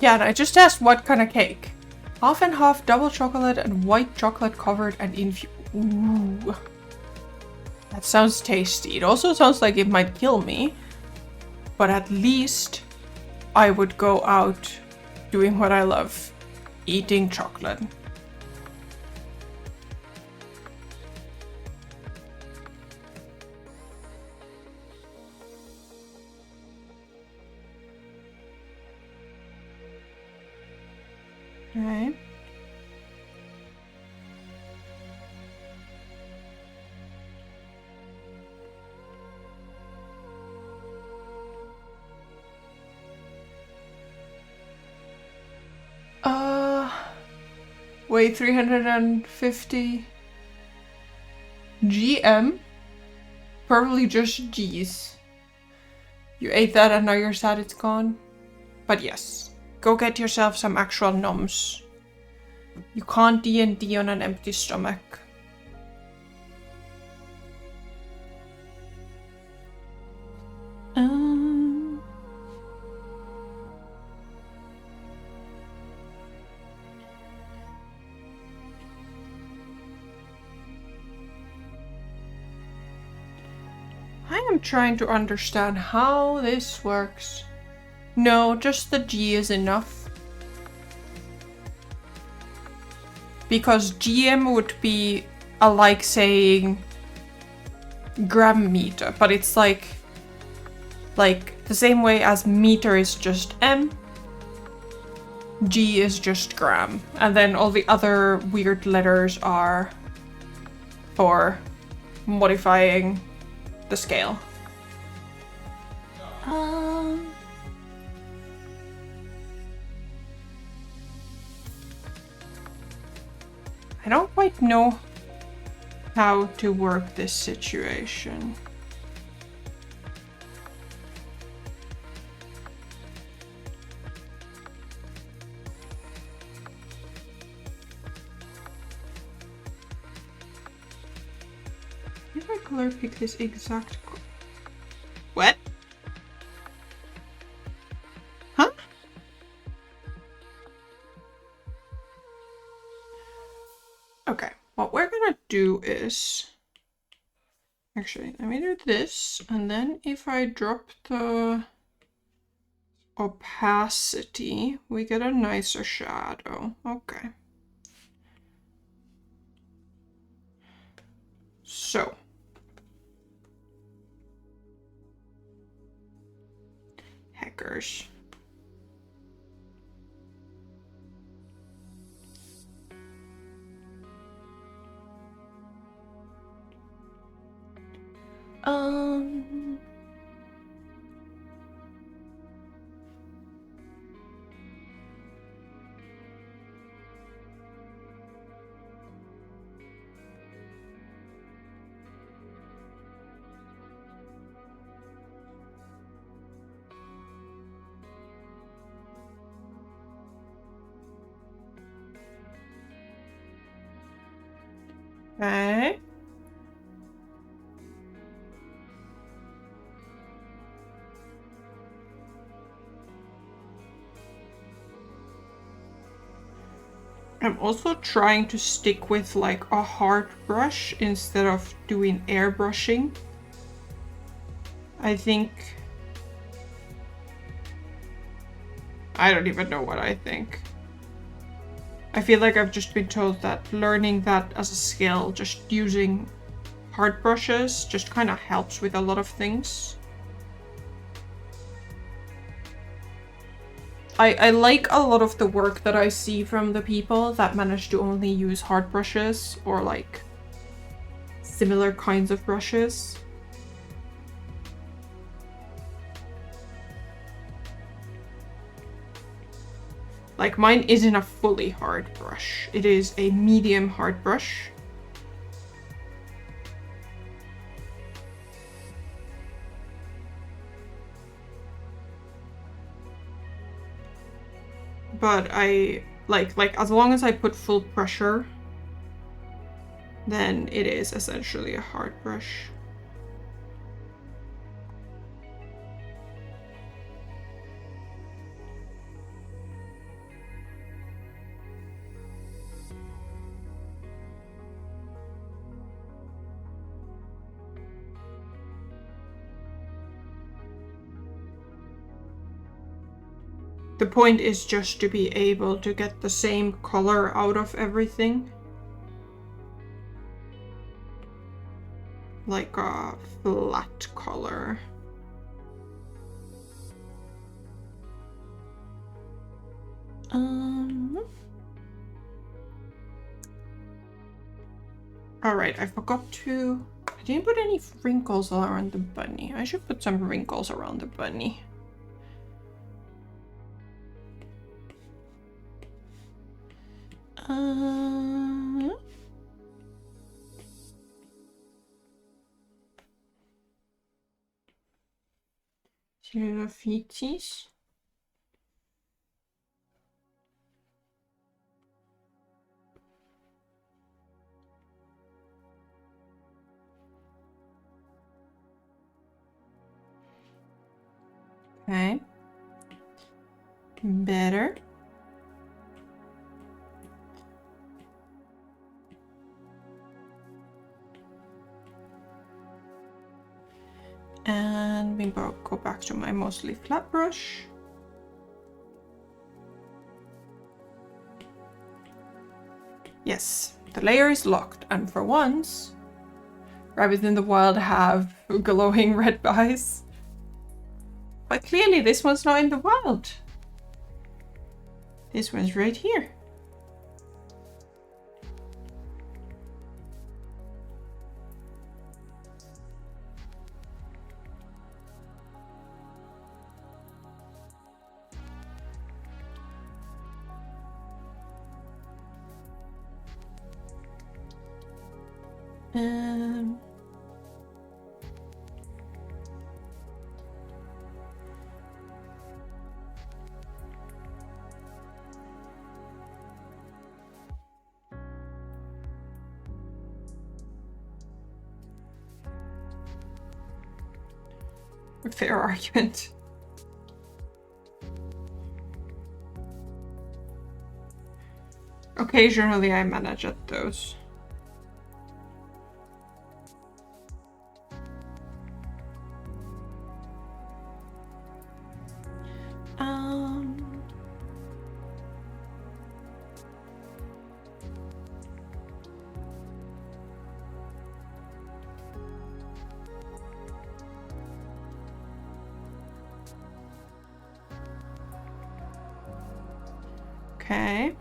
Yeah, and I just asked what kind of cake. Half and half, double chocolate and white chocolate covered and infused. Ooh. That sounds tasty. It also sounds like it might kill me. But at least I would go out doing what I love. Eating chocolate. Okay. Wait, 350 GM? Probably just G's. You ate that and now you're sad it's gone? But yes, go get yourself some actual noms. You can't D&D on an empty stomach. I am trying to understand how this works. No, just the G is enough. Because GM would be like saying gram meter, but it's like the same way as meter is just M, G is just gram, and then all the other weird letters are for modifying the scale. I don't quite know how to work this situation. Did I color pick this exact? What? Huh? Okay, what we're gonna do is... Actually, let me do this, and then if I drop the opacity, we get a nicer shadow. Okay. So. Hackers. Okay. I'm also trying to stick with like a hard brush instead of doing airbrushing. I think... I don't even know what I think. I feel like I've just been told that learning that as a skill, just using hard brushes, just kind of helps with a lot of things. I like a lot of the work that I see from the people that manage to only use hard brushes or like similar kinds of brushes. Like mine isn't a fully hard brush. It is a medium hard brush. But I like as long as I put full pressure, then it is essentially a hard brush. The point is just to be able to get the same color out of everything. Like a flat color. Alright, I forgot to... I didn't put any wrinkles around the bunny. I should put some wrinkles around the bunny. Sur feeties. Okay. Better. And we go back to my mostly flat brush. Yes, the layer is locked, and for once, rabbits in the wild have glowing red eyes. But clearly this one's not in the wild. This one's right here. Fair argument. Occasionally I manage at those. Okay.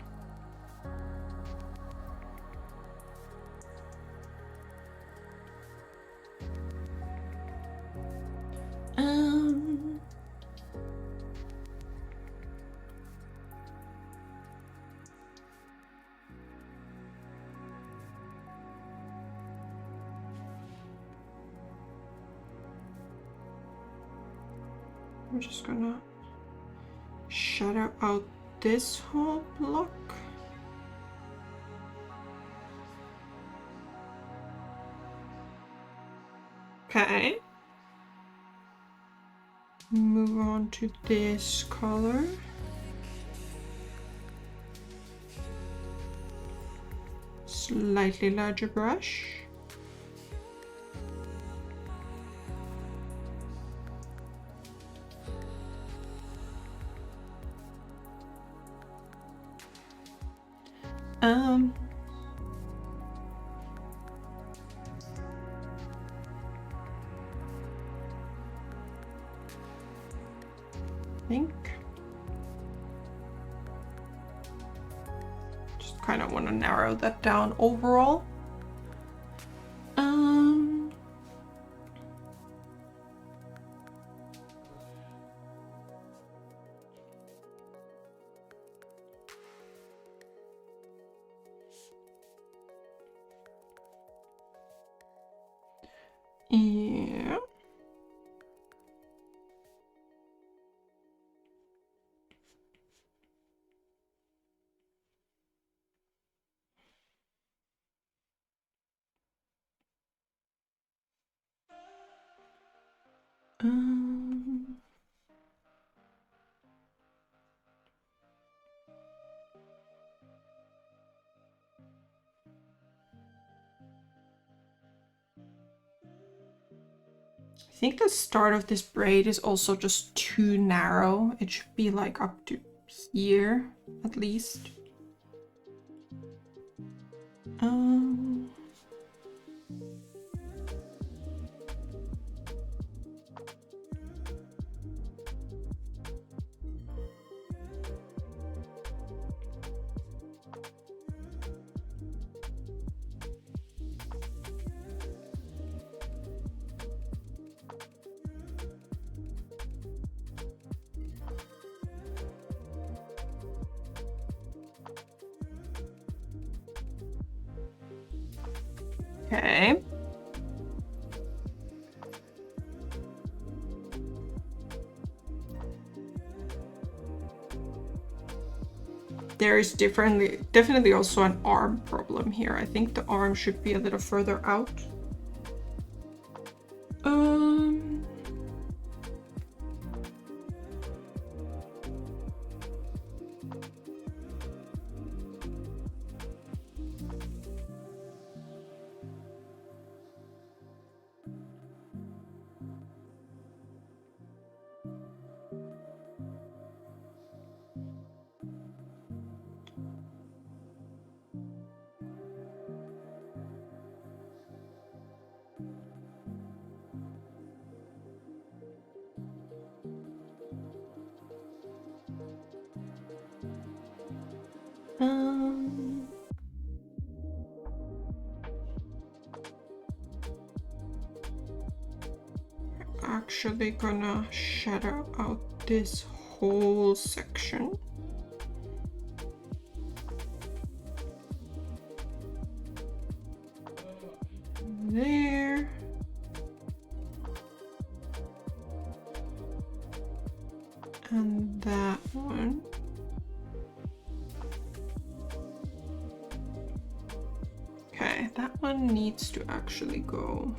I'm just gonna shadow out this whole block. Okay. Move on to this color. slightly larger brush. I think just kind of want to narrow that down overall. Yeah. I think the start of this braid is also just too narrow. It should be like up to here at least. Okay. There is definitely also an arm problem here. I think the arm should be a little further out. Actually gonna shadow out this whole section. There. And that one. Okay, that one needs to actually go.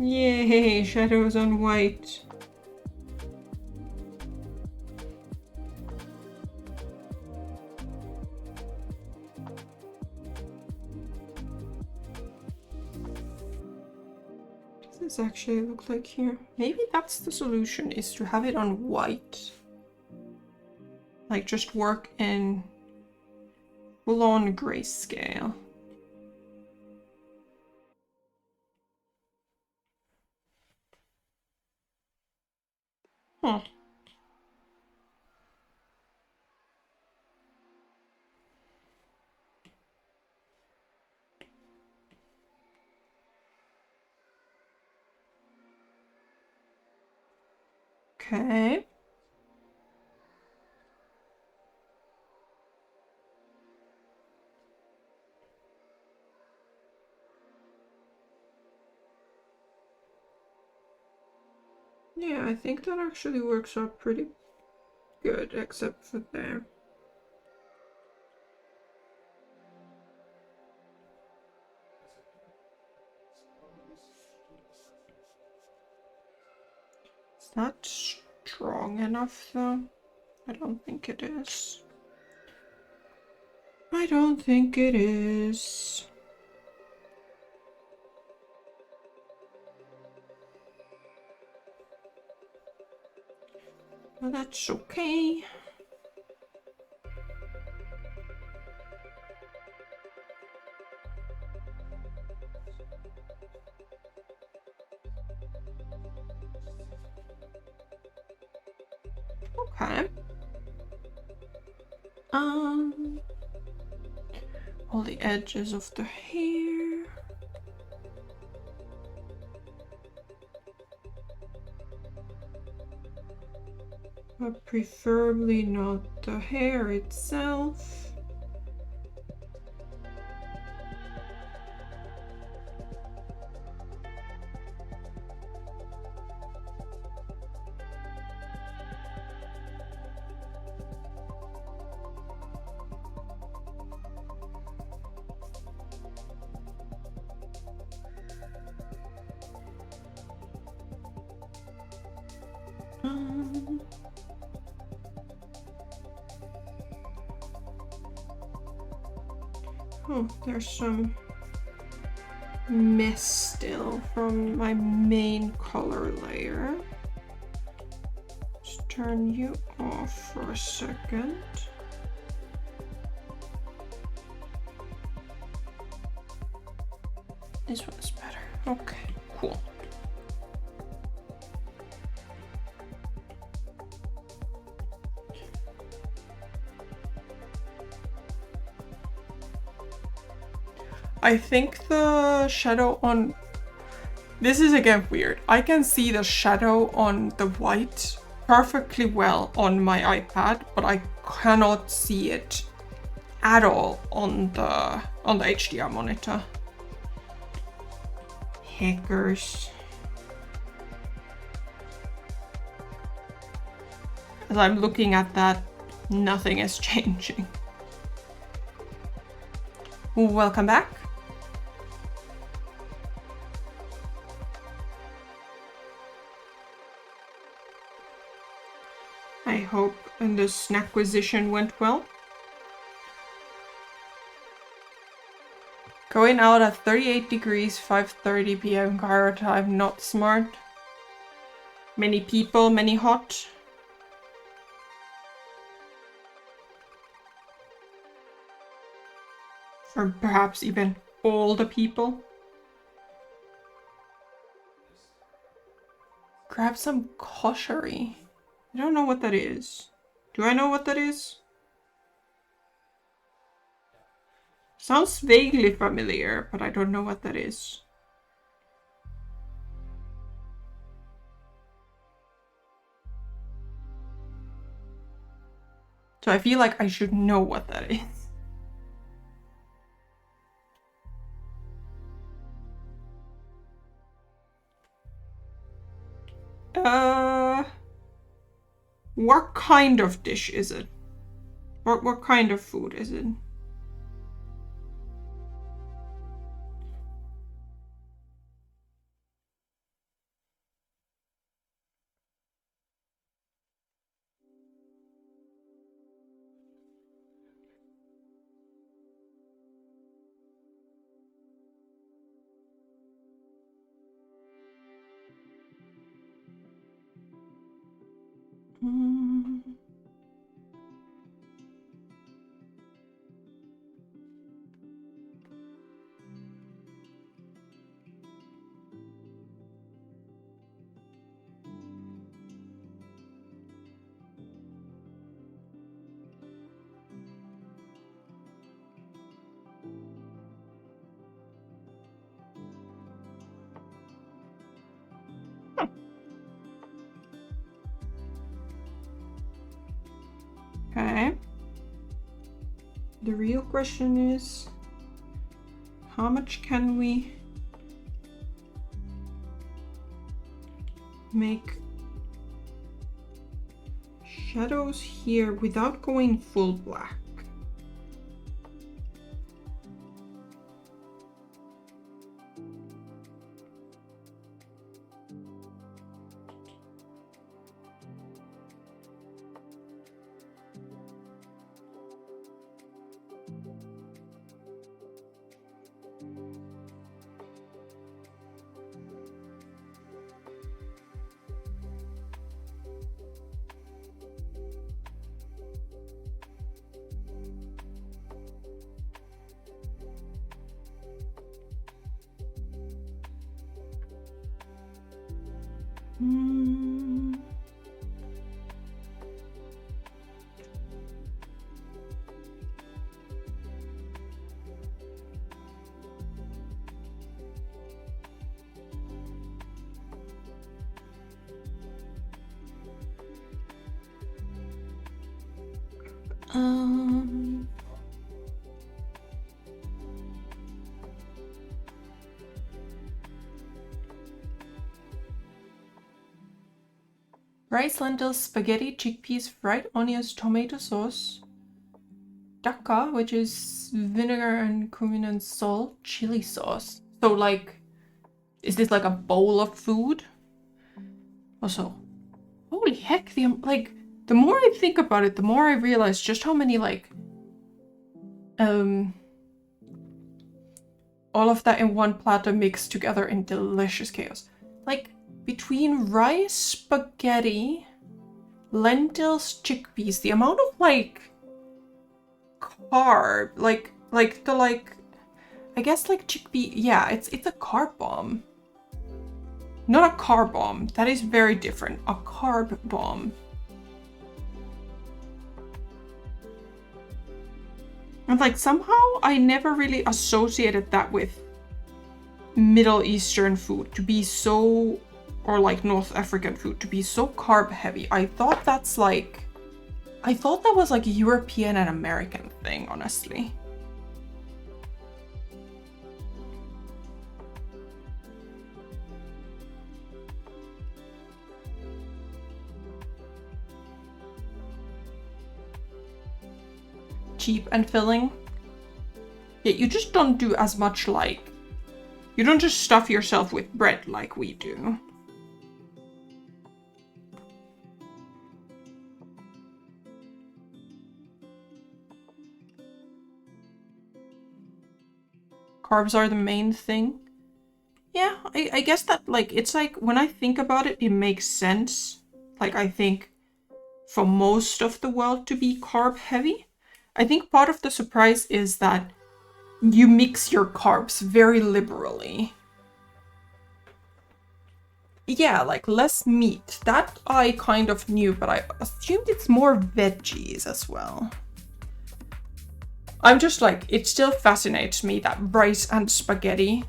Yay, shadows on white. What does this actually look like here? Maybe that's the solution, is to have it on white. Like just work in full-on grayscale. Huh. Okay. Yeah, I think that actually works out pretty good, except for there. that strong enough though? I don't think it is. I don't think it is. Well, that's okay. Okay. All the edges of the hair. But preferably not the hair itself. Oh, there's some mess still from my main color layer. Just turn you off for a second. This one's better. Okay, cool. I think the shadow on... This is again weird. I can see the shadow on the white perfectly well on my iPad, but I cannot see it at all on the HDR monitor. Hackers. As I'm looking at that, nothing is changing. Welcome back. I hope the snackquisition went well. Going out at 38 degrees, 5:30 p.m. Cairo time, not smart. Many people, many hot. Or perhaps even all the people. Grab some koshery. I don't know what that is. Do I know what that is? Sounds vaguely familiar, but I don't know what that is. So I feel like I should know what that is. What kind of dish is it? What kind of food is it? Okay. The real question is, how much can we make shadows here without going full black? Mm. Um, rice, lentils, spaghetti, chickpeas, fried onions, tomato sauce, dakka, which is vinegar and cumin and salt, chili sauce. So like, is this like a bowl of food? Also, holy heck, the more I think about it, the more I realize just how many all of that in one platter mixed together in delicious chaos. Like, between rice, spaghetti, lentils, chickpeas, the amount of carb, I guess chickpea, yeah, it's a carb bomb. Not a carb bomb, that is very different. A carb bomb. And somehow I never really associated that with Middle Eastern food to be so, or North African food to be so carb heavy. I thought that was a European and American thing, honestly. Cheap and filling. Yeah, you just don't do as much you don't just stuff yourself with bread like we do. Carbs are the main thing. Yeah, I guess that it's when I think about it, it makes sense. I think for most of the world to be carb heavy. I think part of the surprise is that you mix your carbs very liberally. Yeah, less meat. That I kind of knew, but I assumed it's more veggies as well. I'm just it still fascinates me that rice and spaghetti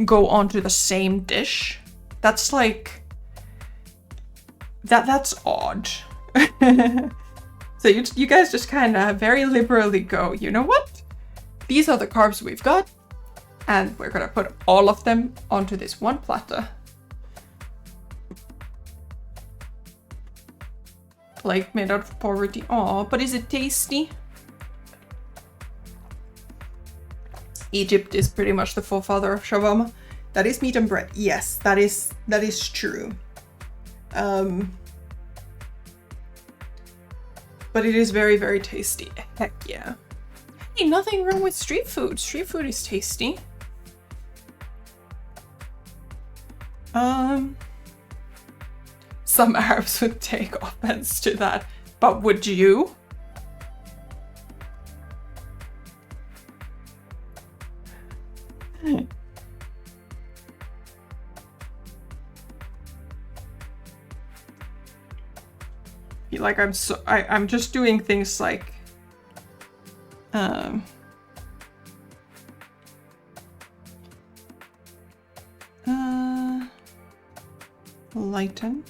go onto the same dish. That's that's odd. So you guys just kind of very liberally go, you know what? These are the carbs we've got, and we're gonna put all of them onto this one platter. Made out of poverty. Aw, but is it tasty? Egypt is pretty much the forefather of shawarma. That is meat and bread. Yes, that is true. But it is very, very tasty. Heck yeah. Hey, nothing wrong with street food. Street food is tasty. Some Arabs would take offense to that, but would you? I'm just doing things lighten.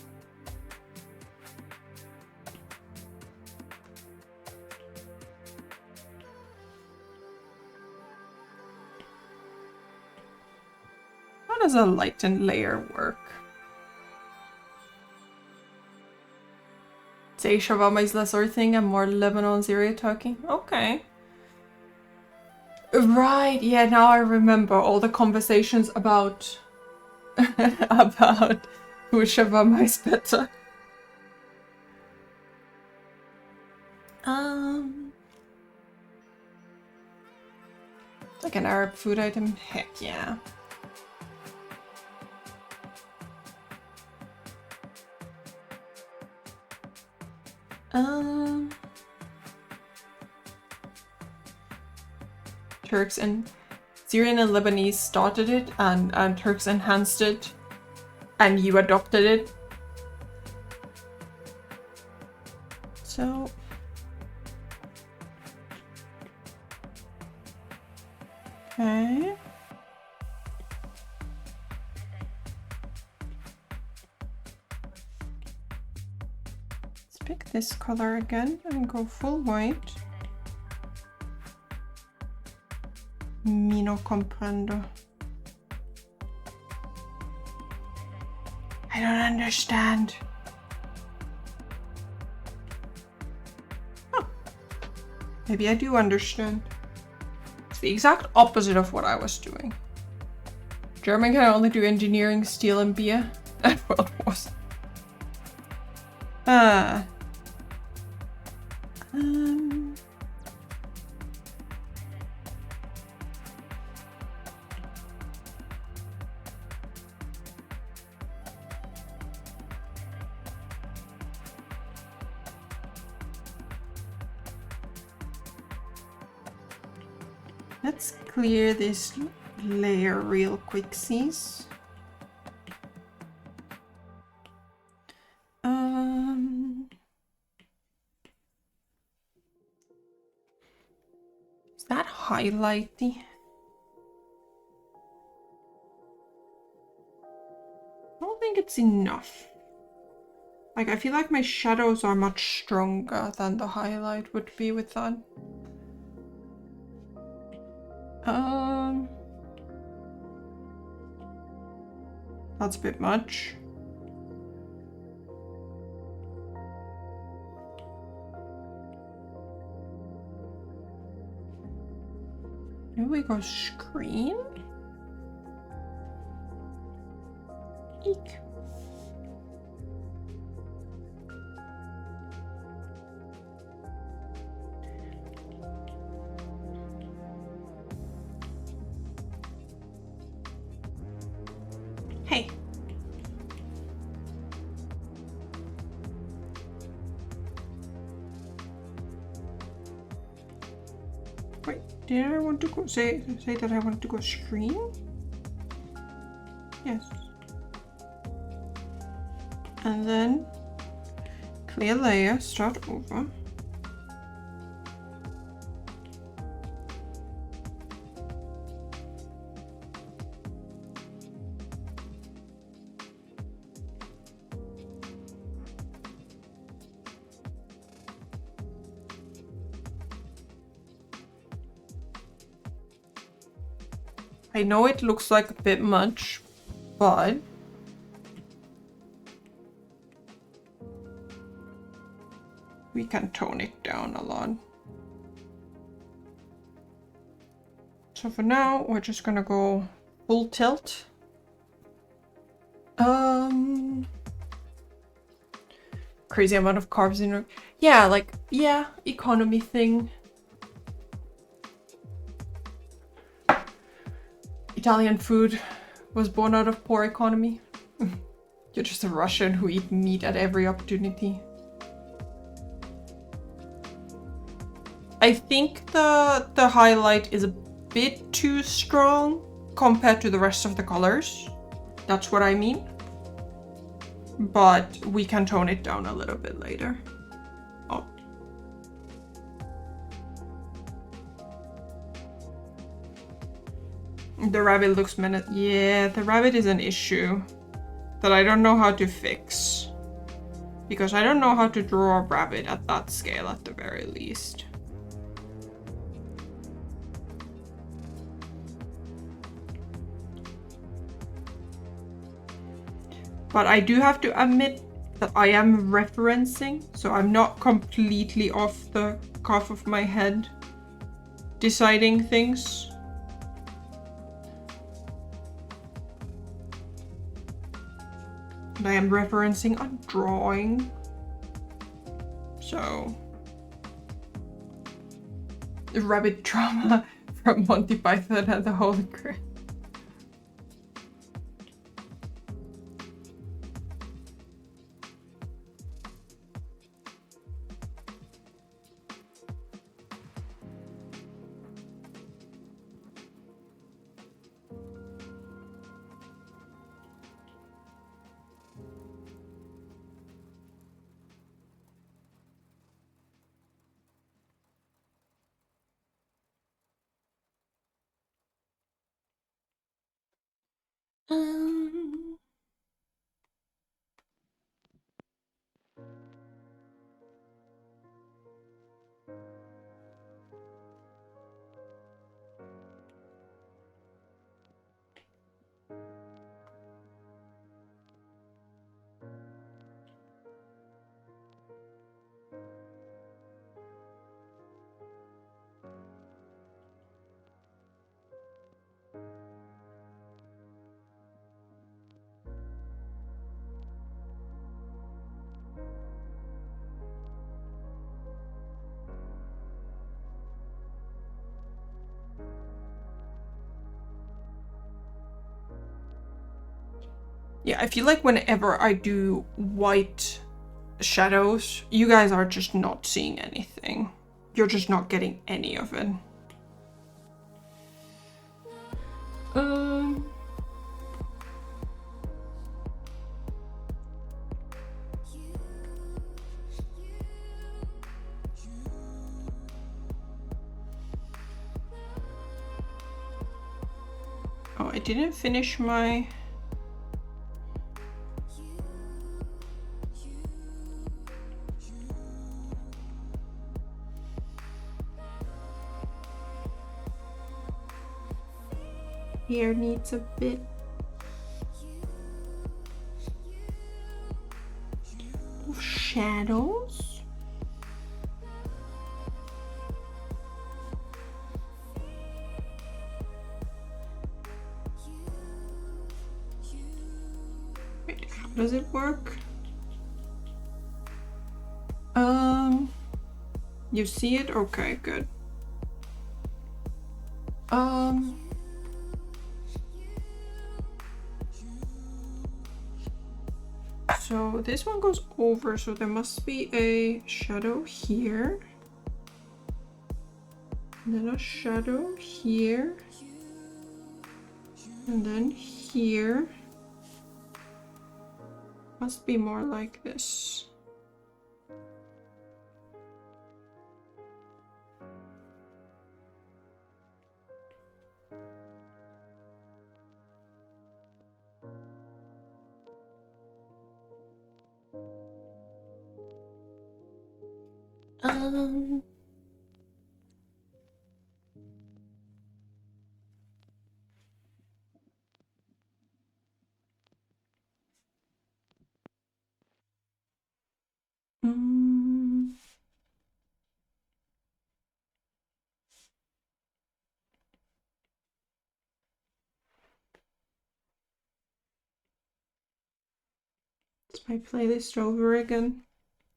How does a lighten layer work? Say shawarma is less earthing and more Lebanon zero talking. Okay. Right, yeah, now I remember all the conversations about about who shawarma is better. Like an Arab food item? Heck yeah. Turks and Syrian and Lebanese started it, and Turks enhanced it and you adopted it. So okay. Let's pick this color again and go full white. Mi no comprendo. I don't understand. Oh, maybe I do understand. It's the exact opposite of what I was doing. German can only do engineering, steel, and beer. Well, it was. Let's clear this layer real quicksies. Is that highlighty? I don't think it's enough. Like, I feel like my shadows are much stronger than the highlight would be with that. That's a bit much. Maybe we go screen? Eek. Hey. Wait, did I want to go say that I wanted to go screen? Yes. And then clear layer, start over. I know it looks like a bit much, but we can tone it down a lot. So for now, we're just gonna go full tilt. Crazy amount of carbs in it. Yeah, like, yeah, economy thing. Italian food was born out of poor economy. You're just a Russian who eat meat at every opportunity. I think the highlight is a bit too strong compared to the rest of the colors. That's what I mean. But we can tone it down a little bit later. Oh. The rabbit looks menacing. Yeah, the rabbit is an issue that I don't know how to fix. Because I don't know how to draw a rabbit at that scale at the very least. But I do have to admit that I am referencing, so I'm not completely off the cuff of my head deciding things. And I am referencing a drawing. So, the rabbit drama from Monty Python and the Holy Grail. Yeah, I feel like whenever I do white shadows, you guys are just not seeing anything. You're just not getting any of it. Oh, I didn't finish my... Hair needs a bit of shadows. Wait, how does it work? You see it? Okay, good. So this one goes over, so there must be a shadow here. And then a shadow here. And then here. Must be more like this. It's my playlist over again.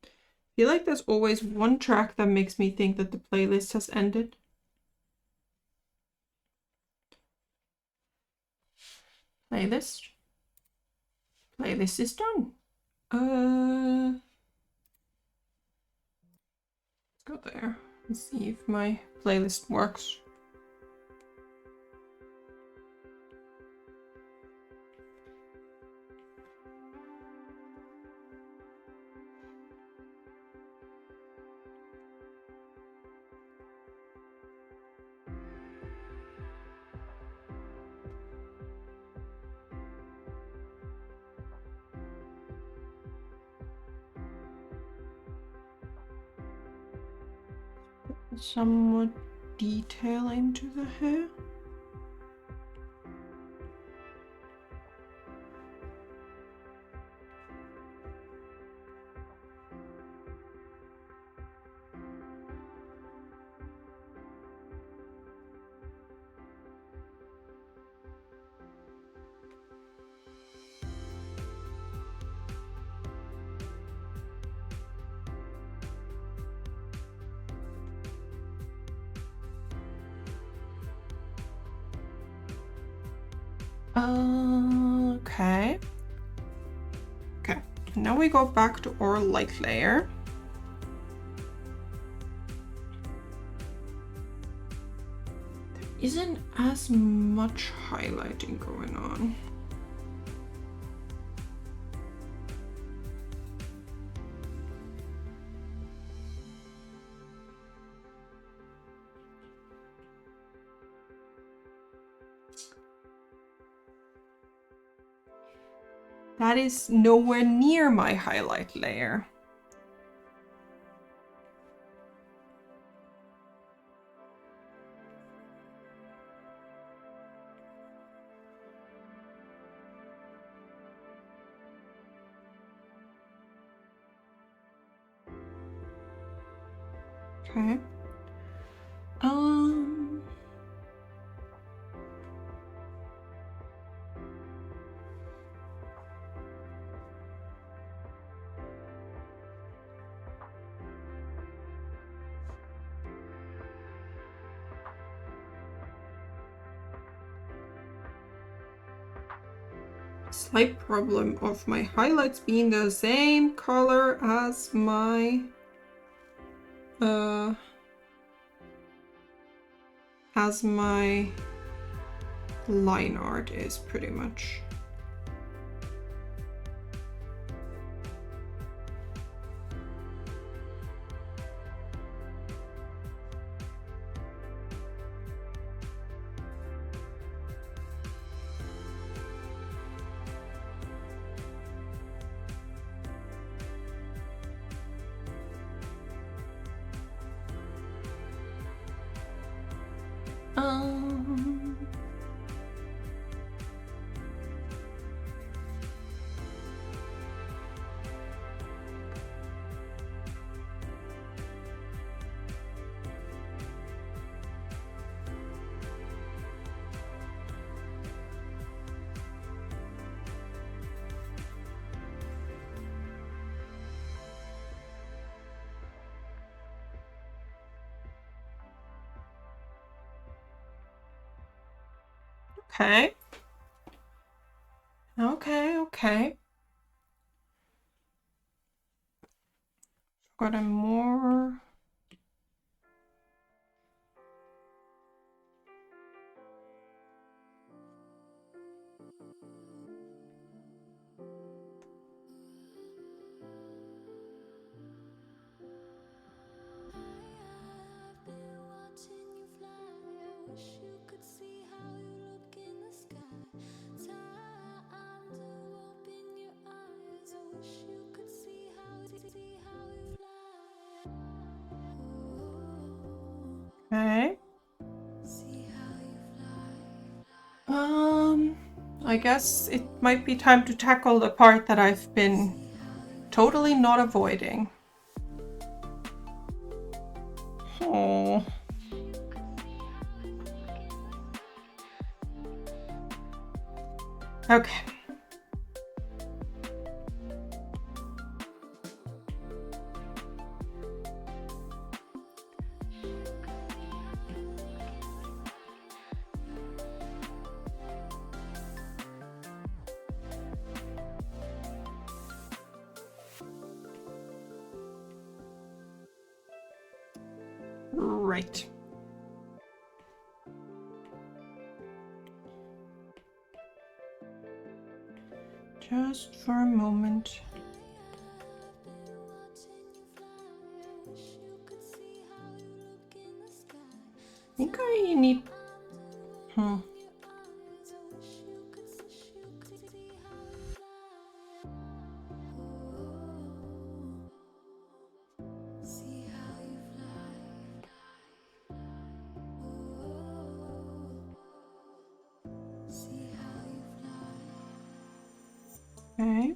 I feel like there's always one track that makes me think that the playlist has ended. Playlist. Playlist is done. Let's go there and see if my playlist works. Some more detail into the hair. Okay. Okay, now we go back to our light layer. There isn't as much highlighting going on. That is nowhere near my highlight layer. Okay. slight problem of my highlights being the same color as my line art is pretty much. Okay. Okay. Got a more. Okay. I guess it might be time to tackle the part that I've been totally not avoiding. Oh. Okay. Right. Just for a moment. I think I need... Okay.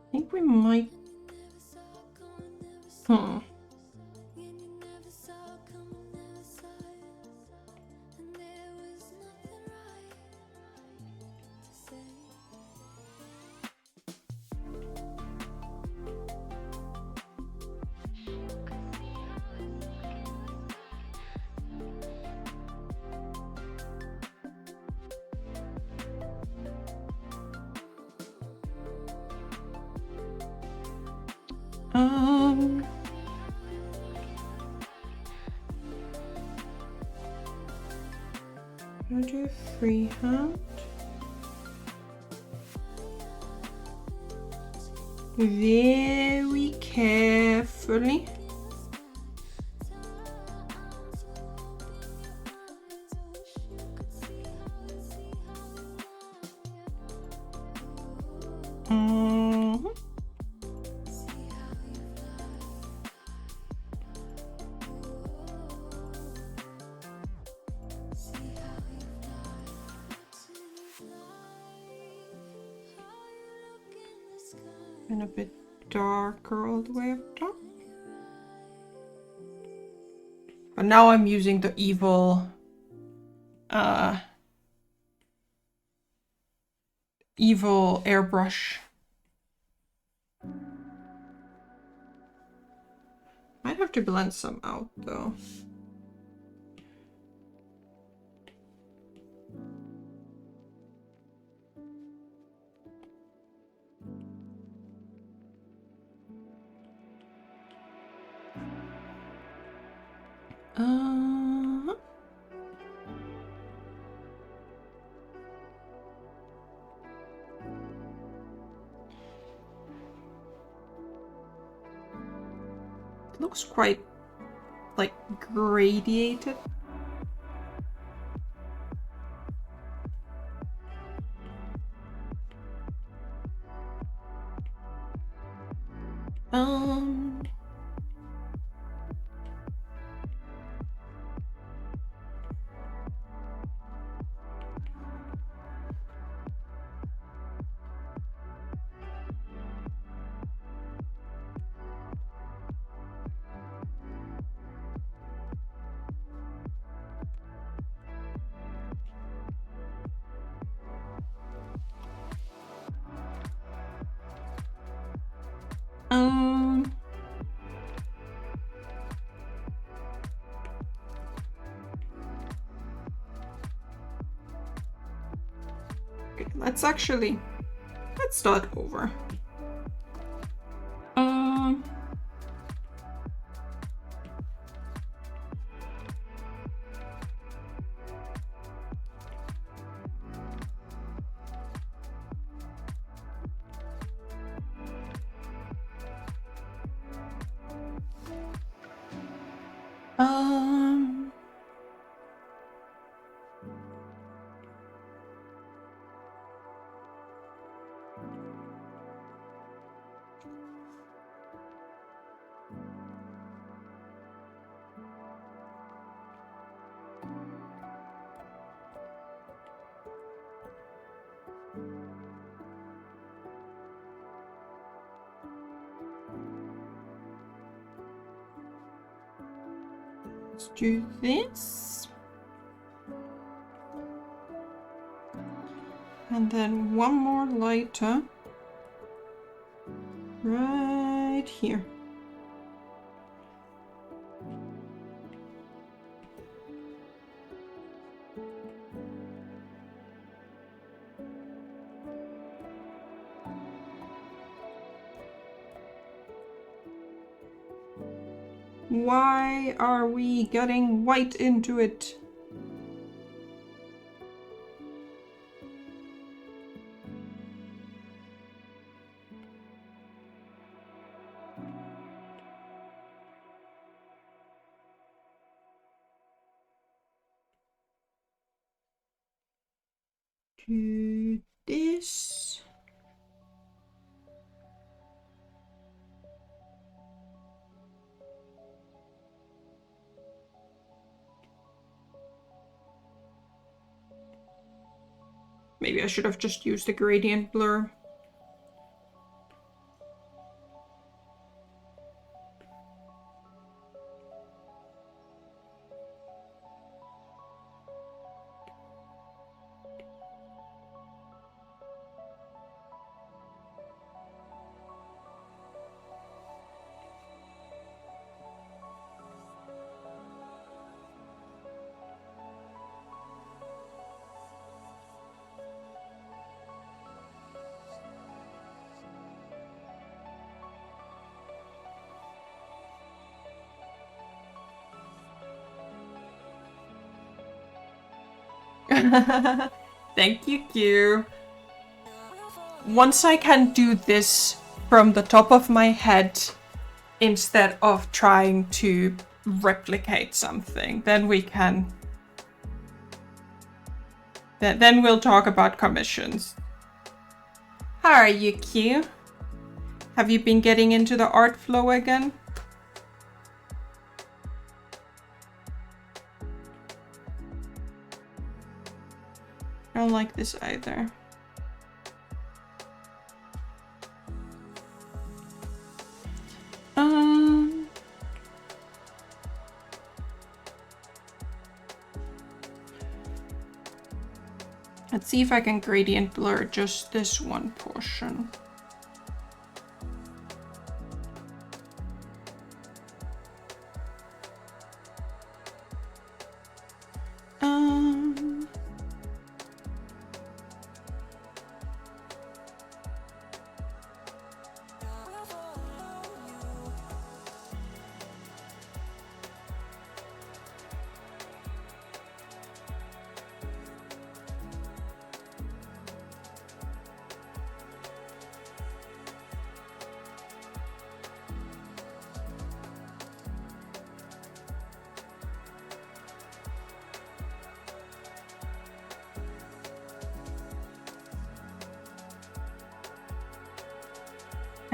I think we might... I'll do freehand. Very carefully. And a bit darker all the way up top. But now I'm using the evil airbrush. Might have to blend some out though. It looks quite like gradiated. Okay, let's start over. Let's do this. And then one more lighter right here. Why are we getting white into it? Do this. Maybe I should have just used the gradient blur. Thank you, Q. Once I can do this from the top of my head instead of trying to replicate something, then we can... Then we'll talk about commissions. How are you, Q? Have you been getting into the art flow again? I don't like this either. Let's see if I can gradient blur just this one portion.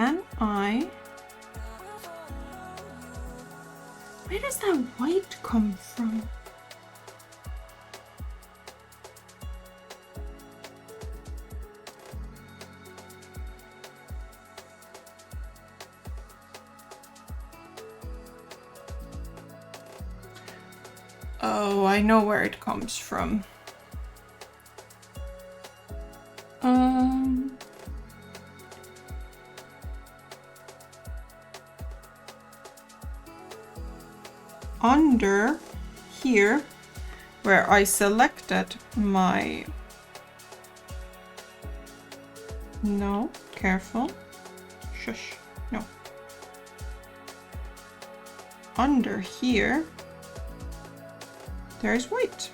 Can I... Where does that white come from? Oh, I know where it comes from. Under here, where I selected my... No, careful. Shush, no. Under here, there's white.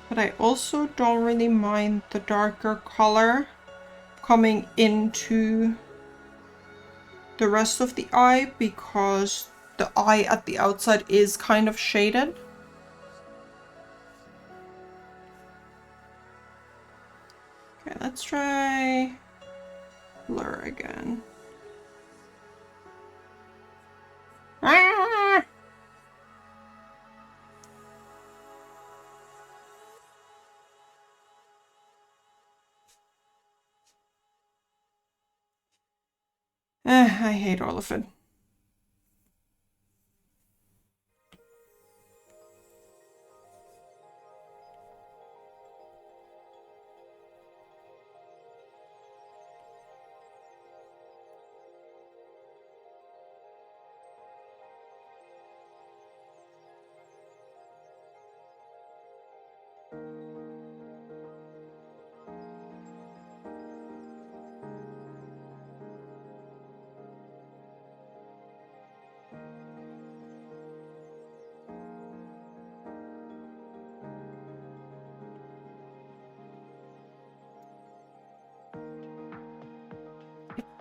But I also don't really mind the darker color coming into the rest of the eye because the eye at the outside is kind of shaded. Okay, let's try blur again. Ah! I hate all of it.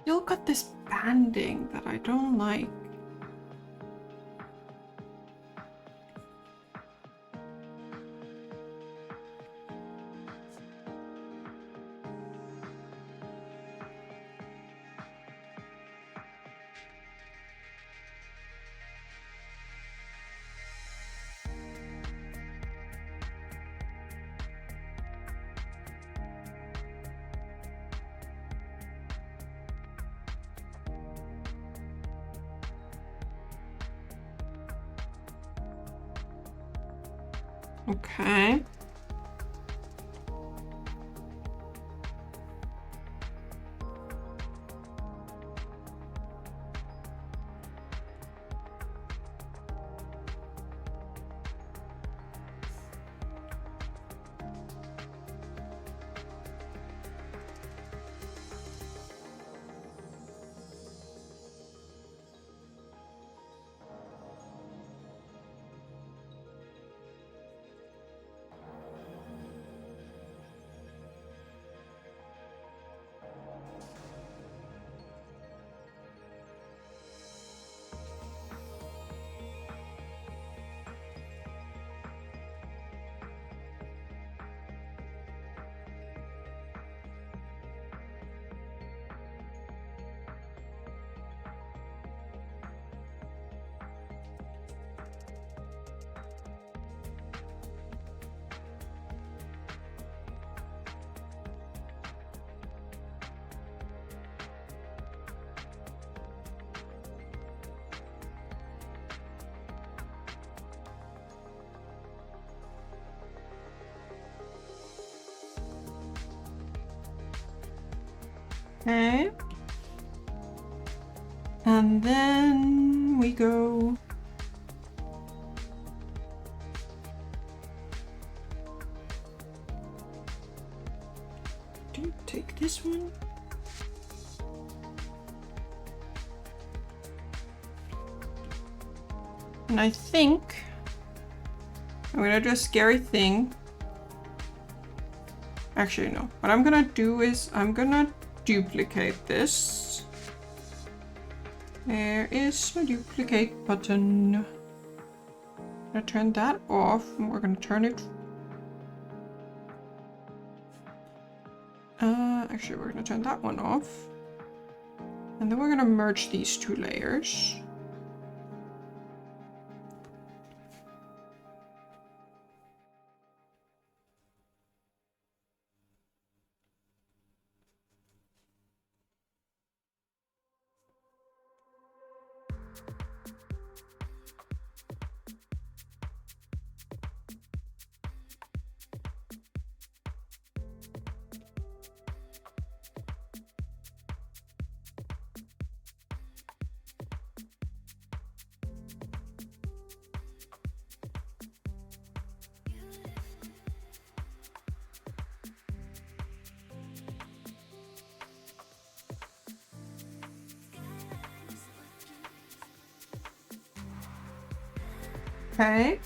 Still got this banding that I don't like. Okay. Okay. And then we go. Do you take this one? And I think I'm gonna do a scary thing. Actually, no. What I'm gonna do is I'm gonna duplicate this There is my duplicate button. I'm gonna turn that off, and we're gonna turn it. Actually, we're gonna turn that one off. And then we're gonna merge these two layers. Okay.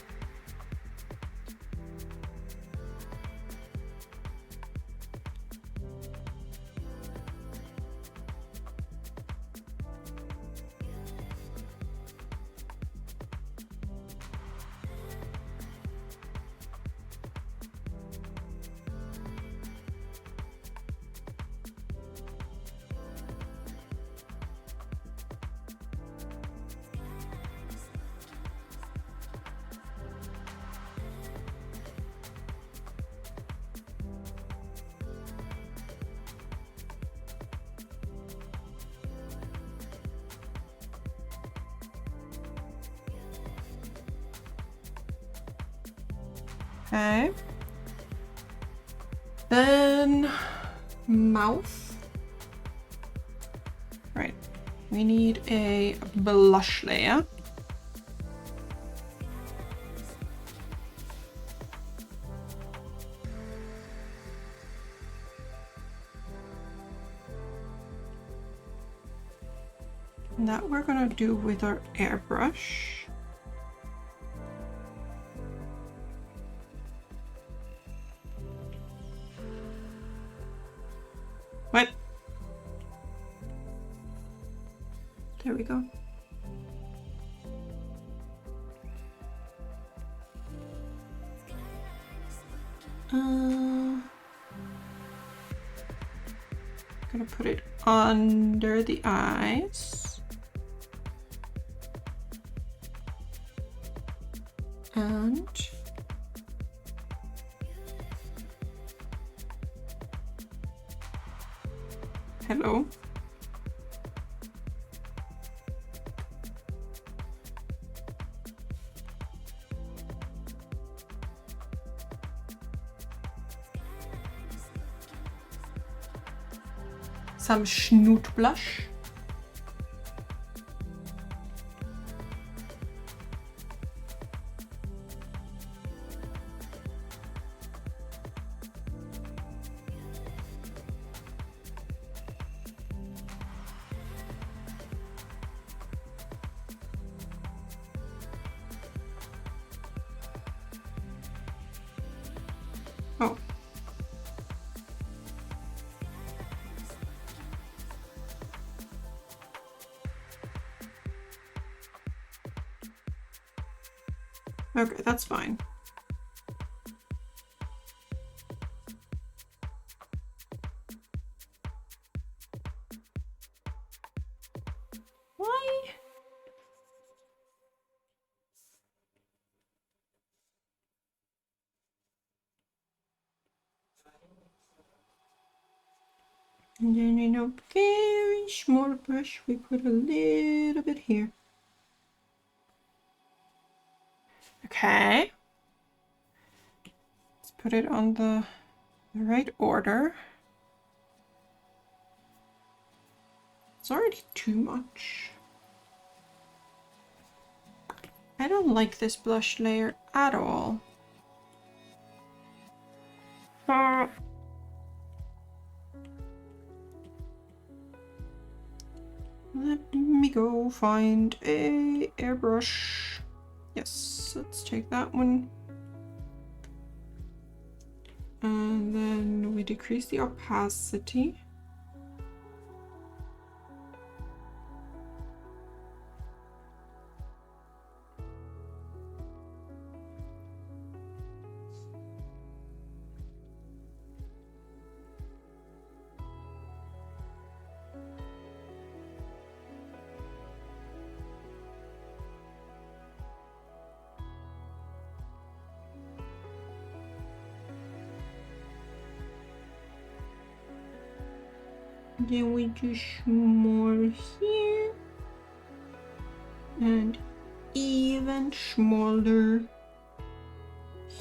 Okay. Then mouth. Right. We need a blush layer. And that we're gonna do with our airbrush. What? There we go. Gonna put it under the eyes. And hello. Some Snoot blush. Oh. Okay, that's fine. Why? And then in a very small brush, we put a little bit here. Okay. Let's put it on the right order. It's already too much. I don't like this blush layer at all. Let me go find a airbrush. Yes, let's take that one. And then we decrease the opacity. Then we do small here. And even smaller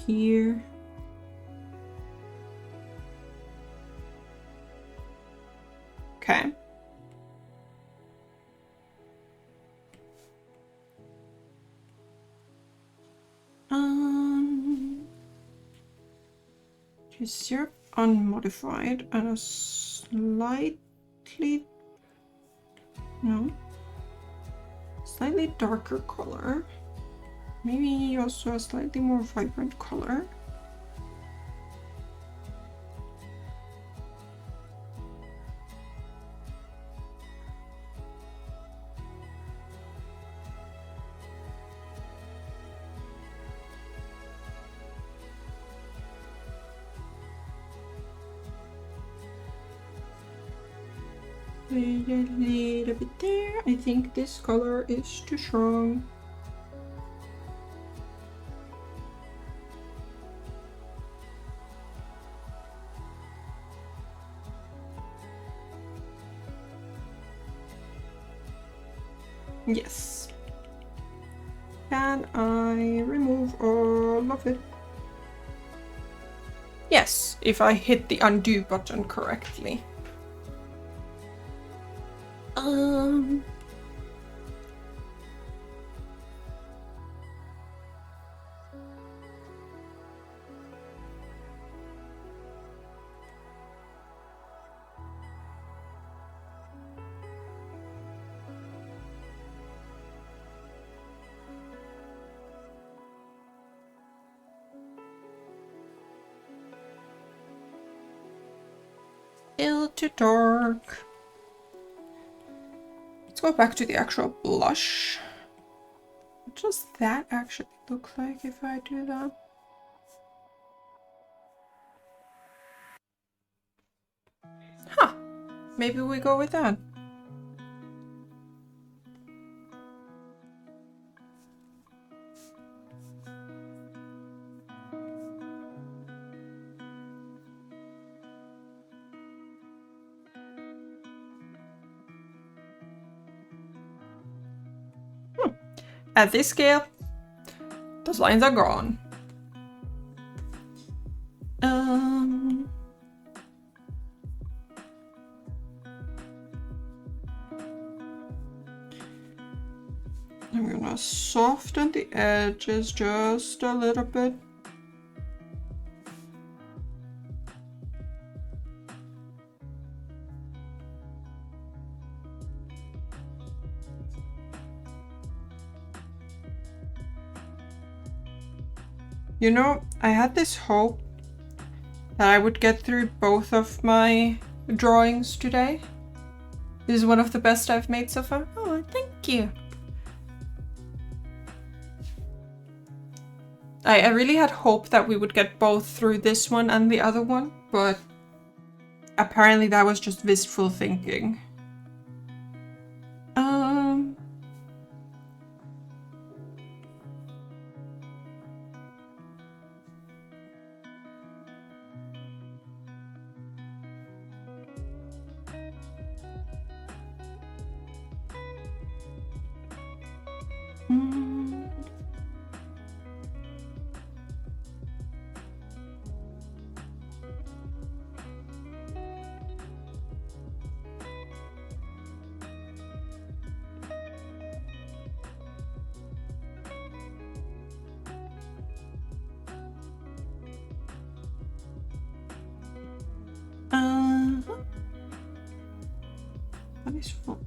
here. Okay. Just syrup unmodified and a slightly darker color. Maybe also a slightly more vibrant color. A little bit there. I think this color is too strong. Yes. Can I remove all of it? Yes, if I hit the undo button correctly. Still too dark. Let's go back to the actual blush. What does that actually look like if I do that? Huh. Maybe we go with that. At this scale, those lines are gone. I'm gonna soften the edges just a little bit. You know, I had this hope that I would get through both of my drawings today. This is one of the best I've made so far. Oh, thank you. I really had hope that we would get both through this one and the other one, but apparently that was just wistful thinking. That is fun.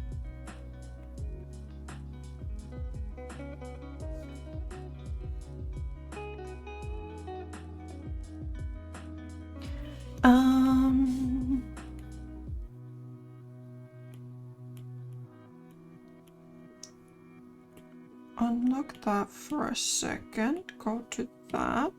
Unlock that for a second. Go to that.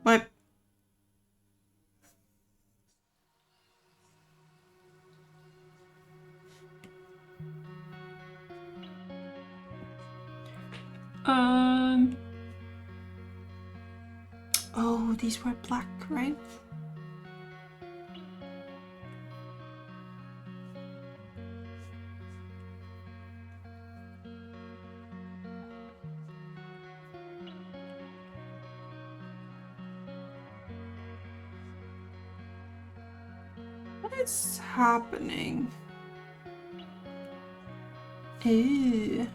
What? Oh, these were black, right? What is happening? Ew.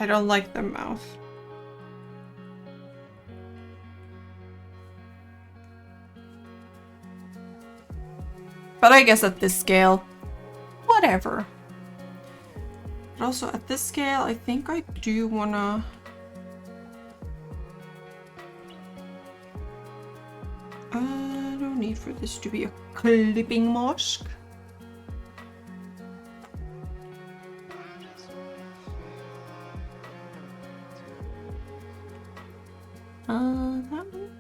I don't like the mouth. But I guess at this scale, whatever. But also at this scale, I think I do wanna... no need for this to be a clipping mask. That one.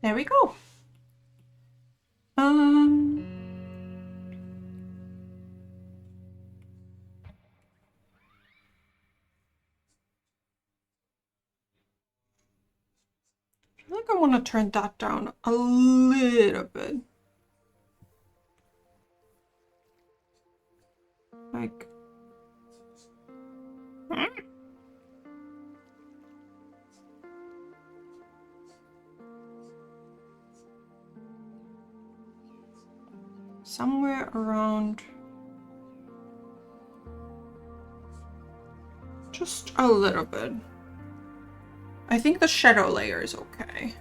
There we go. I feel like I want to turn that down a little bit. Like... somewhere around... just a little bit. I think the shadow layer is okay.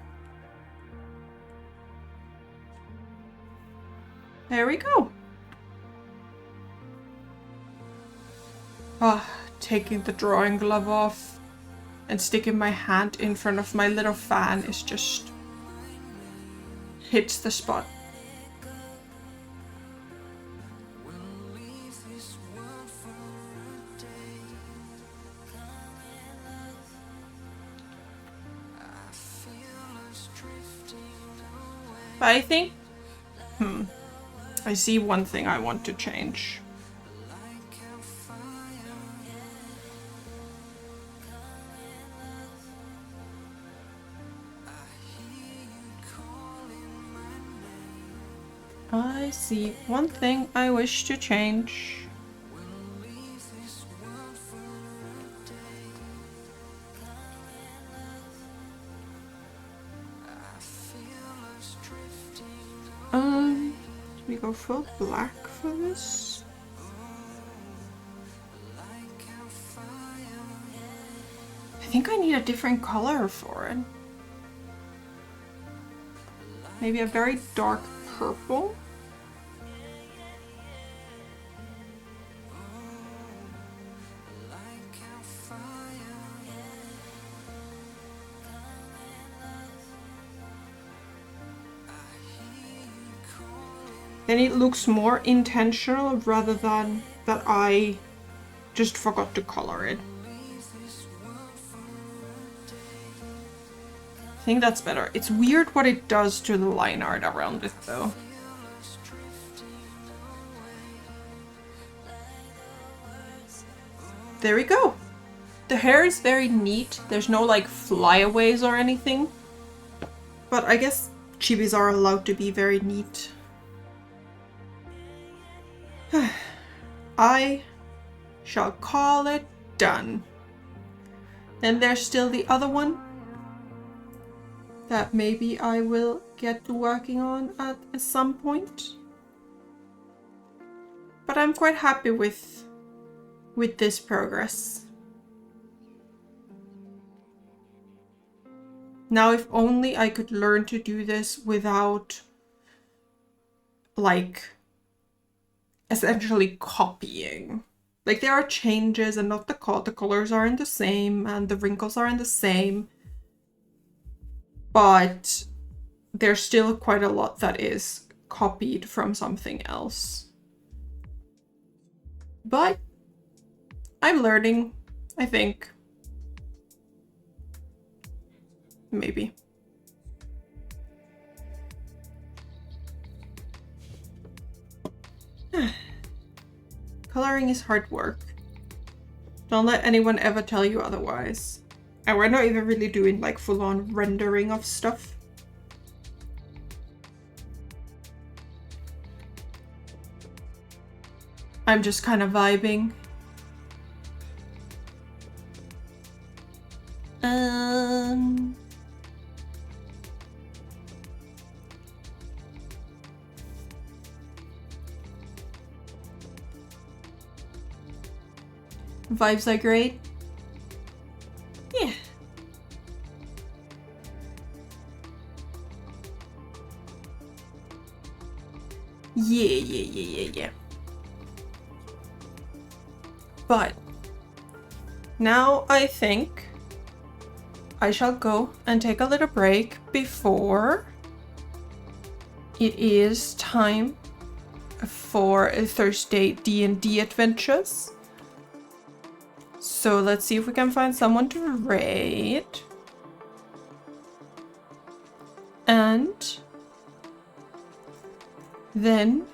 There we go. Ah, taking the drawing glove off and sticking my hand in front of my little fan is just... hits the spot. But I think... I see one thing I want to change. I see one thing I wish to change. We go full black for this. I think I need a different color for it. Maybe a very dark purple. Then it looks more intentional rather than that I just forgot to color it. I think that's better. It's weird what it does to the line art around it though. There we go. The hair is very neat. There's no like flyaways or anything. But I guess chibis are allowed to be very neat. I shall call it done. Then there's still the other one that maybe I will get to working on at some point. But I'm quite happy with this progress. Now, if only I could learn to do this without, like, essentially copying. Like, there are changes and not the colors aren't the same and the wrinkles aren't the same. But there's still quite a lot that is copied from something else. But I'm learning, I think. Maybe. Coloring is hard work. Don't let anyone ever tell you otherwise. And we're not even really doing like full-on rendering of stuff. I'm just kind of vibing. Vibes are great. Yeah. Yeah. But now I think I shall go and take a little break before it is time for a Thursday D&D adventures. So let's see if we can find someone to raid. And then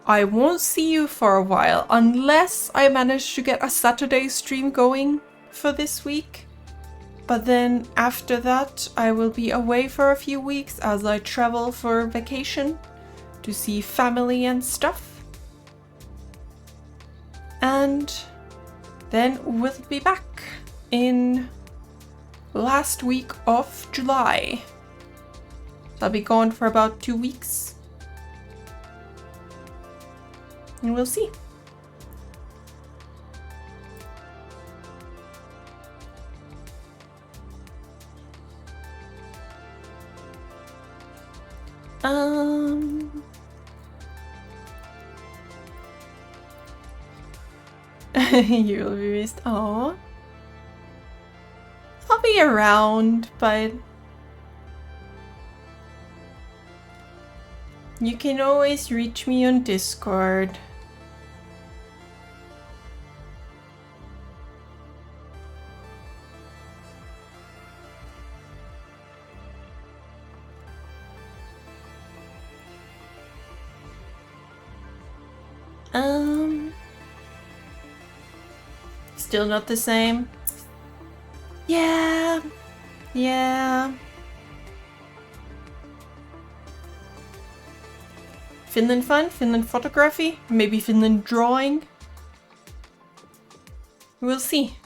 I won't see you for a while unless I manage to get a Saturday stream going for this week. But then after that, I will be away for a few weeks as I travel for vacation to see family and stuff. And then we'll be back in last week of July. So I'll be gone for about 2 weeks. And we'll see. You'll be missed. Aww. I'll be around, but you can always reach me on Discord. Still not the same? Yeah. Finland fun? Finland photography? Maybe Finland drawing? We'll see.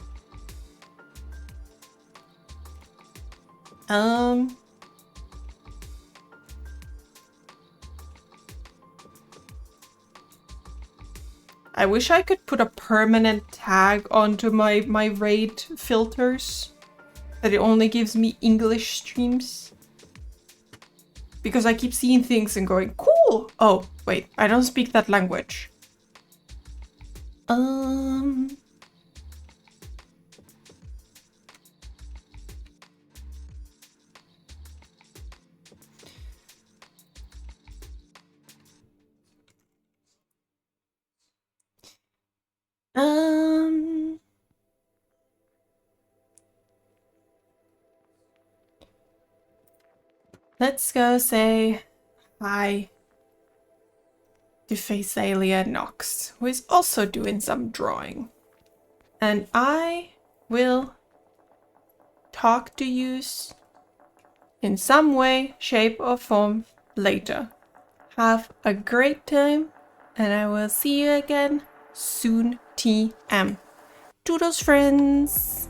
I wish I could put a permanent tag onto my raid filters. That it only gives me English streams. Because I keep seeing things and going, cool! Oh, wait, I don't speak that language. Let's go say hi to Phasalia Nox, who is also doing some drawing. And I will talk to you in some way, shape or form later. Have a great time, and I will see you again soon, TM. Toodles, friends!